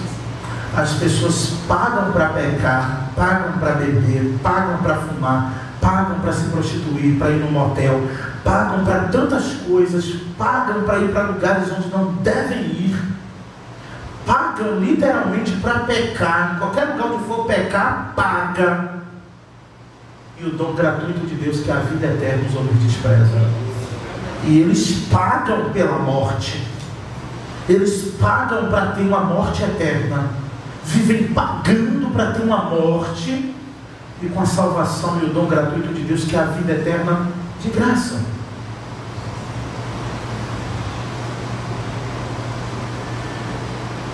As pessoas pagam para pecar, pagam para beber, pagam para fumar, pagam para se prostituir, para ir no motel, pagam para tantas coisas, pagam para ir para lugares onde não devem ir, pagam literalmente para pecar. Em qualquer lugar onde for pecar, paga. E o dom gratuito de Deus, que é a vida eterna, os homens desprezam. E eles pagam pela morte. Eles pagam para ter uma morte eterna. Vivem pagando para ter uma morte, e com a salvação e o dom gratuito de Deus, que é a vida eterna de graça.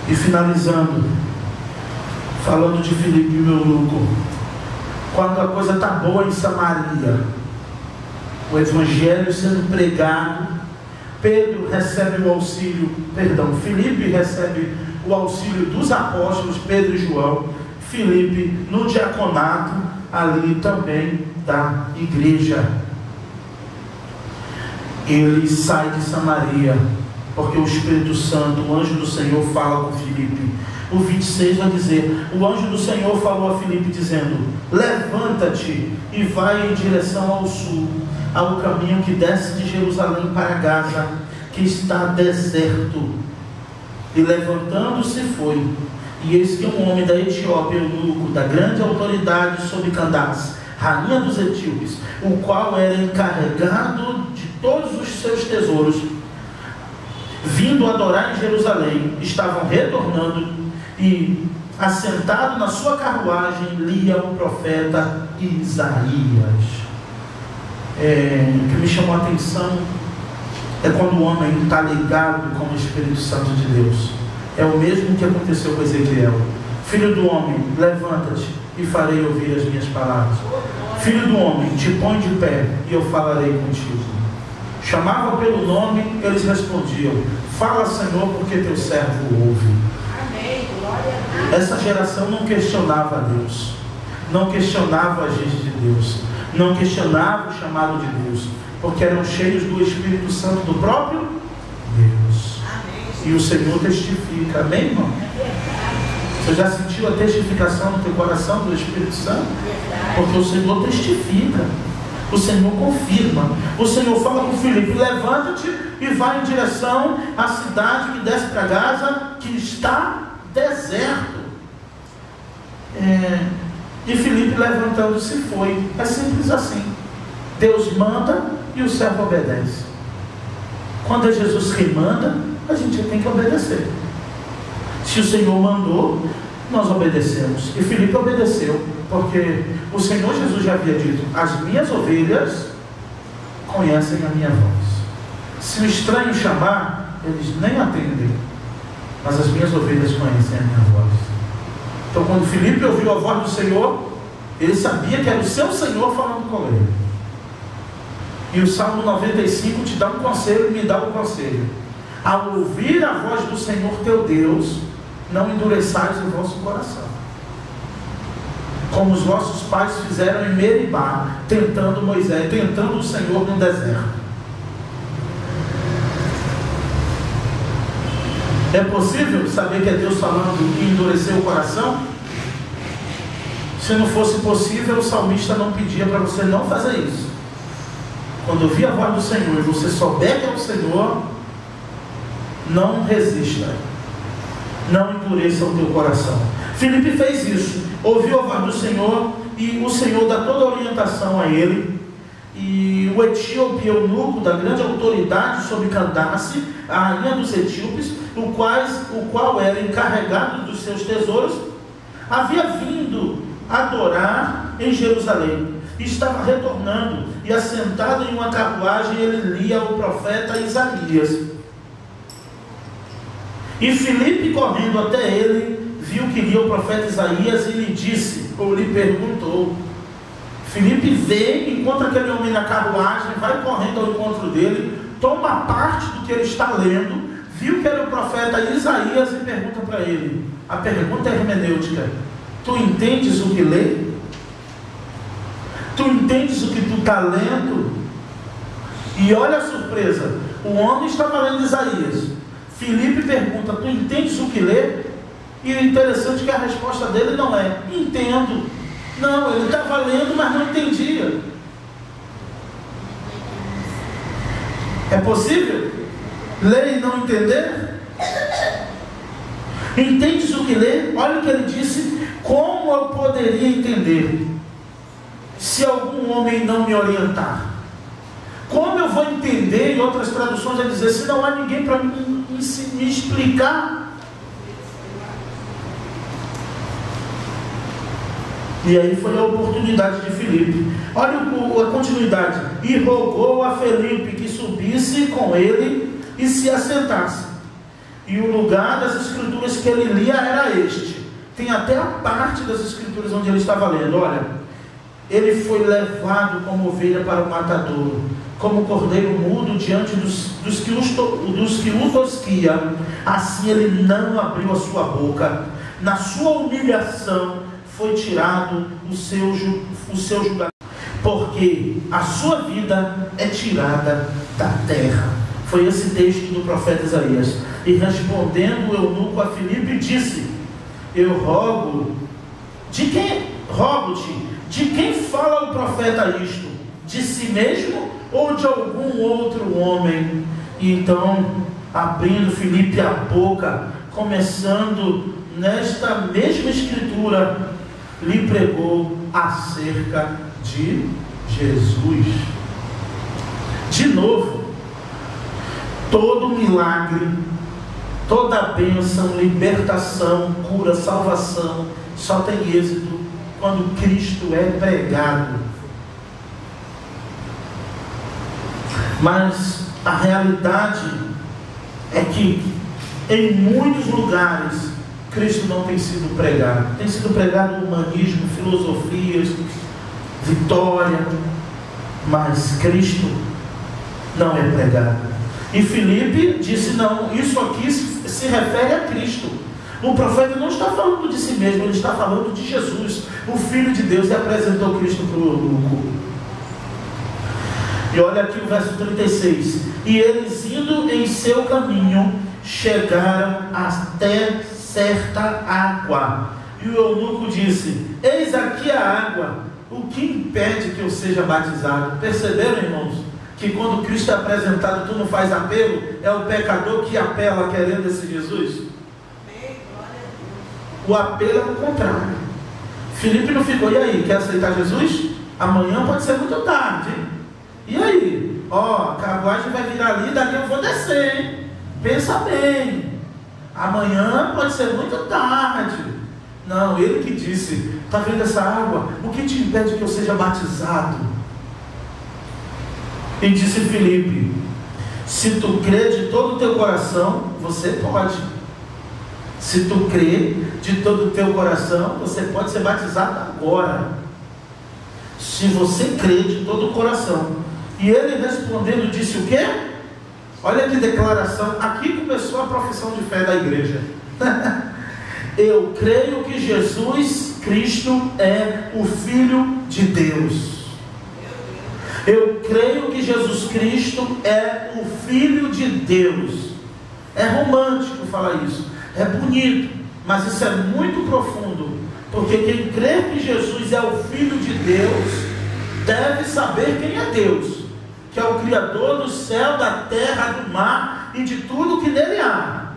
E finalizando, falando de Filipe e Eunuco, quando a coisa está boa em Samaria, o Evangelho sendo pregado, Pedro recebe o auxílio, Filipe recebe o auxílio dos apóstolos, Pedro e João, Filipe no diaconato, ali também da igreja. Ele sai de Samaria, porque o Espírito Santo, o anjo do Senhor, fala com Filipe. O 26 vai dizer: o anjo do Senhor falou a Filipe dizendo: levanta-te e vai em direção ao sul, ao caminho que desce de Jerusalém para Gaza, que está deserto. E levantando-se foi, e eis que um homem da Etiópia, eunuco, da grande autoridade sobre Candace, rainha dos etíopes, o qual era encarregado de todos os seus tesouros, vindo adorar em Jerusalém, estavam retornando, e assentado na sua carruagem lia o profeta Isaías. O que me chamou a atenção é quando o homem está ligado com o Espírito Santo de Deus. É o mesmo que aconteceu com Ezequiel. Filho do homem, levanta-te e farei ouvir as minhas palavras. Filho do homem, te põe de pé e eu falarei contigo. Chamavam pelo nome, eles respondiam: fala, Senhor, porque teu servo ouve. Amém. Glória a Deus. Essa geração não questionava a Deus, não questionava a gente de Deus, não questionava o chamado de Deus, porque eram cheios do Espírito Santo do próprio Deus. Amém. E o Senhor testifica. Amém, irmão? Você já sentiu a testificação no teu coração do Espírito Santo? Porque o Senhor testifica, o Senhor confirma. O Senhor fala com Filipe: levanta-te e vai em direção à cidade que desce para Gaza, que está deserto. E Filipe, levantando-se, foi. É simples assim. Deus manda e o servo obedece. Quando é Jesus quem manda, a gente tem que obedecer. Se o Senhor mandou, nós obedecemos. E Filipe obedeceu, porque o Senhor Jesus já havia dito: as minhas ovelhas conhecem a minha voz. Se o estranho chamar, eles nem atendem, mas as minhas ovelhas conhecem a minha voz. Então, quando Filipe ouviu a voz do Senhor, ele sabia que era o seu Senhor falando com ele. E o Salmo 95 te dá um conselho, me dá um conselho: ao ouvir a voz do Senhor teu Deus, não endureçais o vosso coração, como os vossos pais fizeram em Meribá, tentando Moisés, tentando o Senhor no deserto. É possível saber que é Deus falando e endurecer o coração? Se não fosse possível, o salmista não pedia para você não fazer isso. Quando ouvir a voz do Senhor e você souber que é o Senhor, não resista, não endureça o teu coração. Filipe fez isso, ouviu a voz do Senhor, e o Senhor dá toda a orientação a ele. E o etíope eunuco, da grande autoridade sobre Candace, a rainha dos etíopes, o qual era encarregado dos seus tesouros, havia vindo adorar em Jerusalém. Estava retornando, e assentado em uma carruagem, ele lia o profeta Isaías. E Filipe, correndo até ele, viu que lia o profeta Isaías e lhe disse, ou lhe perguntou. Filipe vê, encontra aquele homem na carruagem, vai correndo ao encontro dele, toma parte do que ele está lendo, viu que era o profeta Isaías e pergunta para ele. A pergunta é hermenêutica: tu entendes o que lê? Tu entendes o que tu está lendo? E olha a surpresa, o homem estava lendo Isaías. Filipe pergunta: tu entendes o que lê? E o interessante é que a resposta dele não é entendo. Não, ele estava lendo, mas não entendia. É possível ler e não entender? Entendes o que lê? Olha o que ele disse: como eu poderia entender se algum homem não me orientar? Como eu vou entender? Em outras traduções vai dizer: se não há ninguém para me explicar. E aí foi a oportunidade de Filipe. Olha a continuidade. E rogou a Filipe que subisse com ele e se assentasse. E o lugar das escrituras que ele lia era este. Tem até a parte das escrituras onde ele estava lendo. Olha, ele foi levado como ovelha para o matadouro, como cordeiro mudo diante dos que o tosquiam. Assim ele não abriu a sua boca. Na sua humilhação foi tirado o seu julgamento, porque a sua vida é tirada da terra. Foi esse texto do profeta Isaías. E respondendo o eunuco a Filipe, disse: eu rogo-te, de quem fala o profeta isto? De si mesmo ou de algum outro homem? E então, abrindo Filipe a boca, começando nesta mesma escritura, lhe pregou acerca de Jesus. De novo, todo milagre, toda bênção, libertação, cura, salvação, só tem êxito quando Cristo é pregado. Mas a realidade é que em muitos lugares Cristo não tem sido pregado. Tem sido pregado humanismo, filosofias, vitória, mas Cristo não é pregado. E Filipe disse: não, isso aqui se refere a Cristo. O profeta não está falando de si mesmo, ele está falando de Jesus, o Filho de Deus, e apresentou Cristo para o eunuco. E olha aqui o verso 36. E eles, indo em seu caminho, chegaram até certa água. E o eunuco disse: eis aqui a água, o que impede que eu seja batizado? Perceberam, irmãos, que quando Cristo é apresentado, tu não faz apelo? É o pecador que apela querendo esse Jesus. O apelo é o contrário. Filipe não ficou: e aí, quer aceitar Jesus? Amanhã pode ser muito tarde, hein? E aí? Ó, a carruagem vai vir ali, daqui eu vou descer, hein? Pensa bem, amanhã pode ser muito tarde. Não, ele que disse: está vendo essa água? O que te impede que eu seja batizado? E disse Filipe: se tu crê de todo o teu coração, você pode. Se tu crê de todo o teu coração, você pode ser batizado agora. Se você crê de todo o coração. E ele respondendo disse o quê? Olha que declaração. Aqui começou a profissão de fé da igreja. Eu creio que Jesus Cristo é o Filho de Deus. Eu creio que Jesus Cristo é o Filho de Deus. É romântico falar isso, é bonito, mas isso é muito profundo, porque quem crê que Jesus é o Filho de Deus deve saber quem é Deus, que é o Criador do céu, da terra, do mar e de tudo que nele há,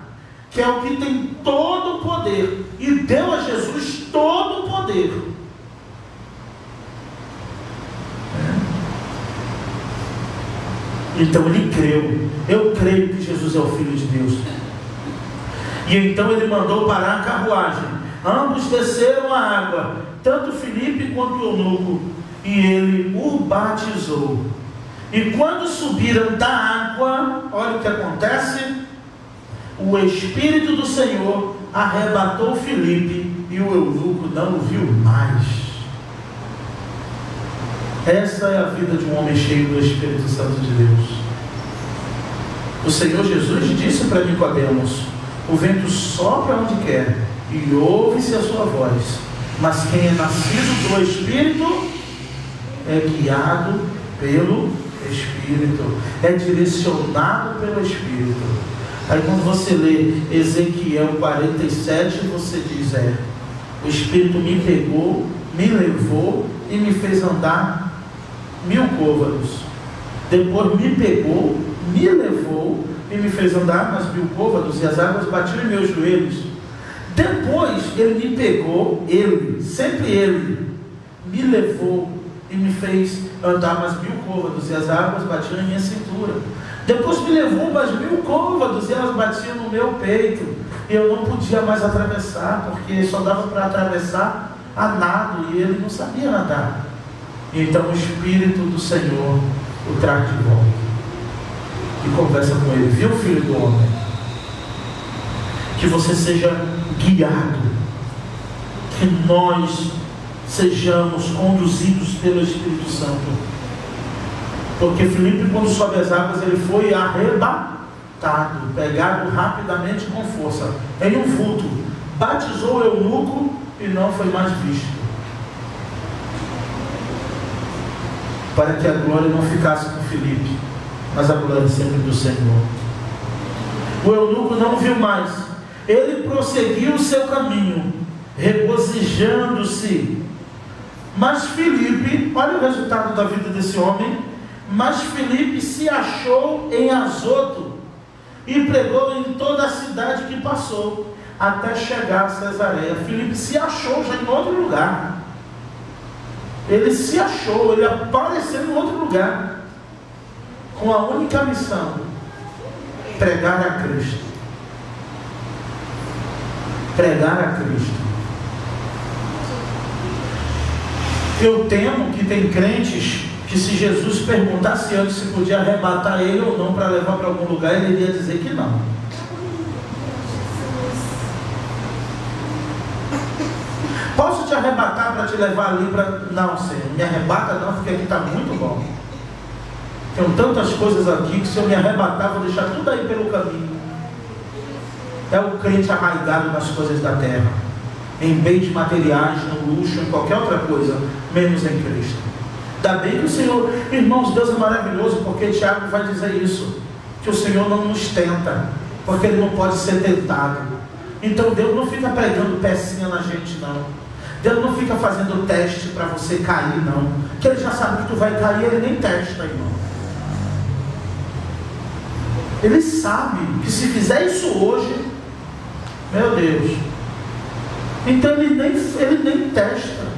que é o que tem todo o poder, e deu a Jesus todo o poder. Então ele creu: eu creio que Jesus é o Filho de Deus. E então ele mandou parar a carruagem. Ambos desceram a água, tanto Filipe quanto o eunuco, e ele o batizou. E quando subiram da água, olha o que acontece: o Espírito do Senhor arrebatou Filipe, e o eunuco não o viu mais. Essa é a vida de um homem cheio do Espírito Santo de Deus. O Senhor Jesus disse para Nicodemos: o vento sopra onde quer e ouve-se a sua voz, mas quem é nascido do Espírito é guiado pelo Espírito, é direcionado pelo Espírito. Aí quando você lê Ezequiel 47, você diz: o Espírito me pegou, me levou e me fez andar 1000 côvados. Depois me pegou, me levou e me fez andar mais 1000 côvados, e as águas batiam em meus joelhos. Depois ele me pegou, sempre ele, me levou e me fez andar mais 1000 côvados, e as águas batiam em minha cintura. Depois me levou mais 1000 côvados, e elas batiam no meu peito, e eu não podia mais atravessar, porque só dava para atravessar a nado, e ele não sabia nadar. Então o Espírito do Senhor o traz de volta e conversa com ele: viu, filho do homem, que você seja guiado, que nós sejamos conduzidos pelo Espírito Santo. Porque Filipe, quando sobe as águas, ele foi arrebatado, pegado rapidamente com força, em um vulto, batizou o eunuco e não foi mais visto. Para que a glória não ficasse com Filipe, mas a glória sempre do Senhor. O eunuco não viu mais. Ele prosseguiu o seu caminho, regozijando-se. Mas Filipe, olha o resultado da vida desse homem. Mas Filipe se achou em Azoto e pregou em toda a cidade que passou, até chegar a Cesareia. Filipe se achou já em outro lugar. Ele se achou, ele apareceu em outro lugar, com a única missão: pregar a Cristo. Pregar a Cristo. Eu temo que tem crentes que, se Jesus perguntasse antes se podia arrebatar ele ou não para levar para algum lugar, ele iria dizer que não. Posso te arrebatar para te levar ali para... Não, Senhor, me arrebata não, porque aqui está muito bom. Tem tantas coisas aqui que, se eu me arrebatar, vou deixar tudo aí pelo caminho. É o crente arraigado nas coisas da terra, em bens materiais, no luxo, em qualquer outra coisa, menos em Cristo. Ainda bem que o Senhor, irmãos, Deus é maravilhoso, porque Tiago vai dizer isso, que o Senhor não nos tenta, porque Ele não pode ser tentado. Então Deus não fica pregando pecinha na gente, não. Deus não fica fazendo teste para você cair, não. Porque Ele já sabe que tu vai cair, Ele nem testa, irmão. Ele sabe que se fizer isso hoje, meu Deus, então ele nem testa.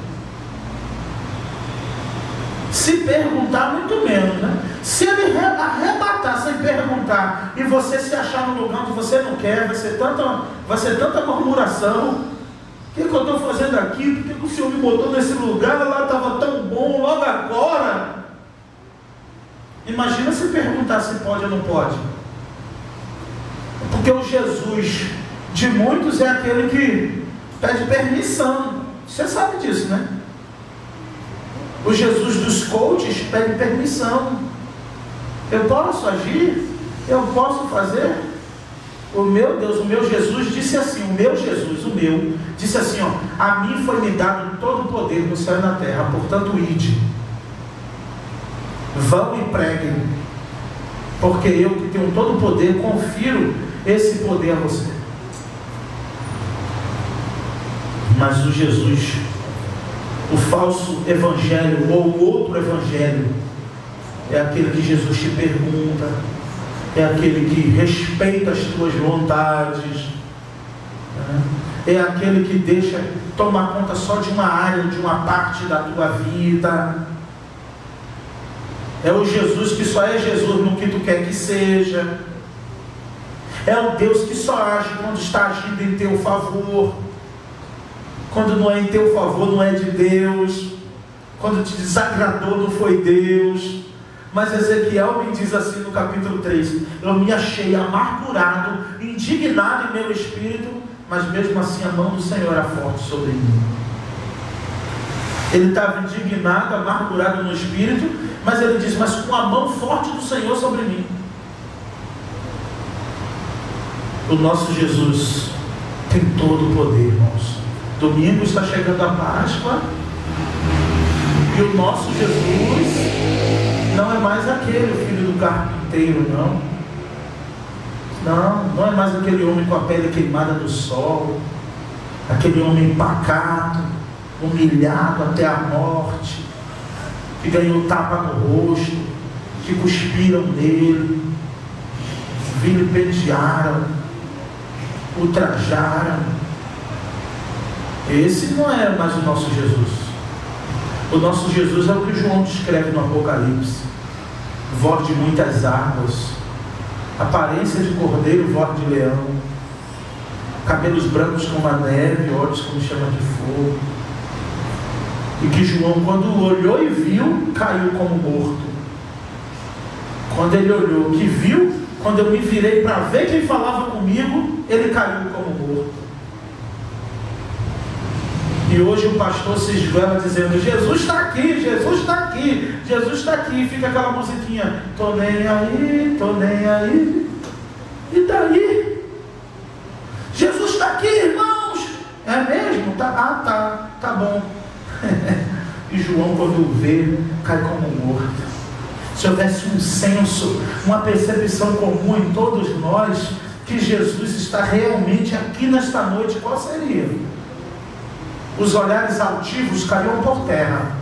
Se perguntar, muito menos, né? Se ele arrebatar sem perguntar, e você se achar no lugar onde você não quer, vai ser tanta murmuração. O que eu estou fazendo aqui? Por que o Senhor me botou nesse lugar? Lá estava tão bom, logo agora. Imagina se perguntar se pode ou não pode. Porque o Jesus de muitos é aquele que pede permissão. Você sabe disso, né? O Jesus dos coaches pede permissão. Eu posso agir? Eu posso fazer? O meu Deus, o meu Jesus disse assim, disse assim, ó: a mim foi me dado todo o poder no céu e na terra, portanto ide, vão e preguem, porque eu, que tenho todo o poder, confiro esse poder a você. Mas o Jesus, o falso evangelho ou o outro evangelho, é aquele que Jesus te pergunta, é aquele que respeita as tuas vontades, né? É aquele que deixa tomar conta só de uma área, de uma parte da tua vida. É o Jesus que só é Jesus no que tu quer que seja. É o Deus que só age quando está agindo em teu favor. Quando não é em teu favor, não é de Deus. Quando te desagradou, não foi Deus. Mas Ezequiel me diz assim no capítulo 3: eu me achei amargurado, indignado em meu espírito, mas mesmo assim a mão do Senhor era forte sobre mim. Ele estava indignado, amargurado no espírito, mas ele diz: mas com a mão forte do Senhor sobre mim. O nosso Jesus tem todo o poder, irmãos. Domingo está chegando a Páscoa, e o nosso Jesus não é mais aquele filho do carpinteiro, não. Não é mais aquele homem com a pele queimada do sol, aquele homem pacato, humilhado até a morte, que ganhou tapa no rosto, que cuspiram nele, vilipendiaram, ultrajaram. Esse não é mais o nosso Jesus. O nosso Jesus é o que João descreve no Apocalipse: voz de muitas águas, aparência de cordeiro, voz de leão, cabelos brancos como a neve, olhos como chama de fogo. E que João, quando olhou e viu, caiu como morto. Quando ele olhou, que viu, quando eu me virei para ver quem falava comigo, ele caiu como morto. E hoje o pastor se esvela dizendo: Jesus está aqui, Jesus está aqui, Jesus está aqui. Fica aquela musiquinha: tô nem aí, tô nem aí. E daí? Jesus está aqui, irmãos. É mesmo? mesmo? Tá bom. E João, quando o vê, cai como morto. Se houvesse um senso, uma percepção comum em todos nós, que Jesus está realmente aqui nesta noite, qual seria? Os olhares altivos caíam por terra.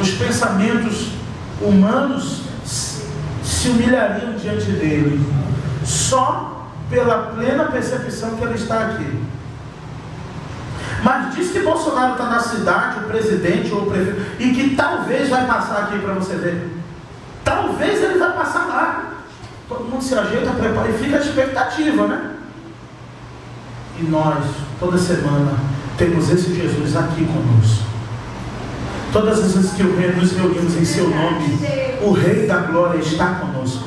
Os pensamentos humanos se humilhariam diante dele, só pela plena percepção que ele está aqui. Mas diz que Bolsonaro está na cidade, o presidente ou o prefeito, e que talvez vai passar aqui para você ver. Talvez ele vai passar lá. Todo mundo se ajeita, prepara e fica a expectativa, né? E nós, toda semana, temos esse Jesus aqui conosco. Todas as vezes que nos reunimos em seu nome, o Rei da Glória está conosco.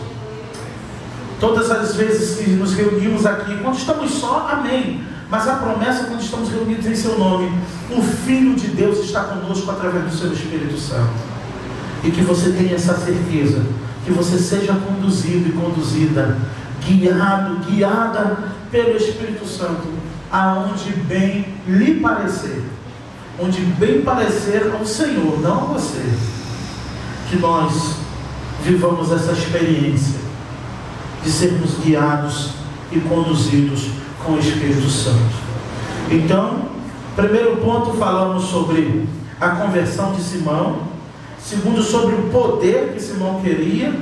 Todas as vezes que nos reunimos aqui, quando estamos só, amém. Mas a promessa, quando estamos reunidos em seu nome, o Filho de Deus está conosco através do seu Espírito Santo. E que você tenha essa certeza, que você seja conduzido e conduzida, guiada pelo Espírito Santo, aonde bem lhe parecer. Onde bem parecer ao Senhor, não a você. Que nós vivamos essa experiência de sermos guiados e conduzidos com o Espírito Santo. Então, primeiro ponto, falamos sobre a conversão de Simão. Segundo, sobre o poder que Simão queria,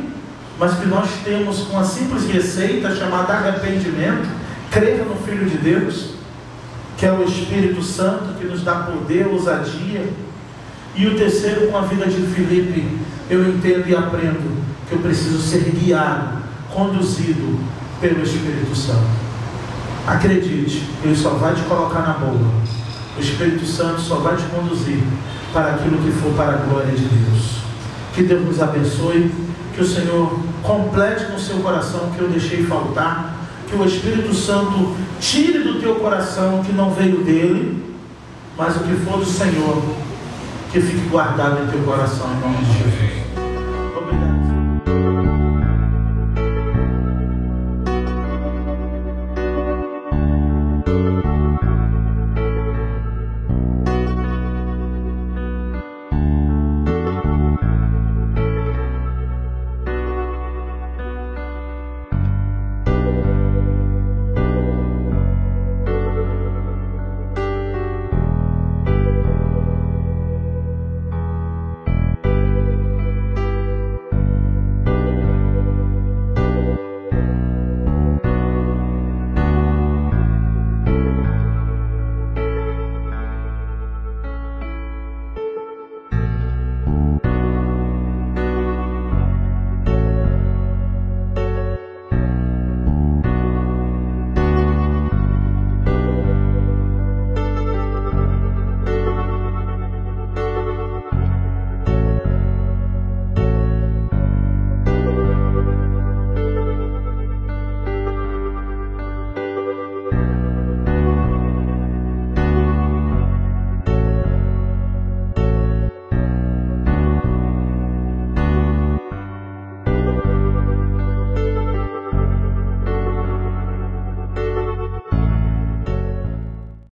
mas que nós temos com a simples receita chamada arrependimento, crer no Filho de Deus, que é o Espírito Santo que nos dá poder, ousadia. E o terceiro, com a vida de Filipe, eu entendo e aprendo que eu preciso ser guiado, conduzido pelo Espírito Santo. Acredite, Ele só vai te colocar na boa. O Espírito Santo só vai te conduzir para aquilo que for para a glória de Deus. Que Deus nos abençoe, que o Senhor complete no seu coração o que eu deixei faltar, que o Espírito Santo tire do teu coração o que não veio dele, mas o que for do Senhor, que fique guardado em teu coração, em nome de Jesus. Obrigado.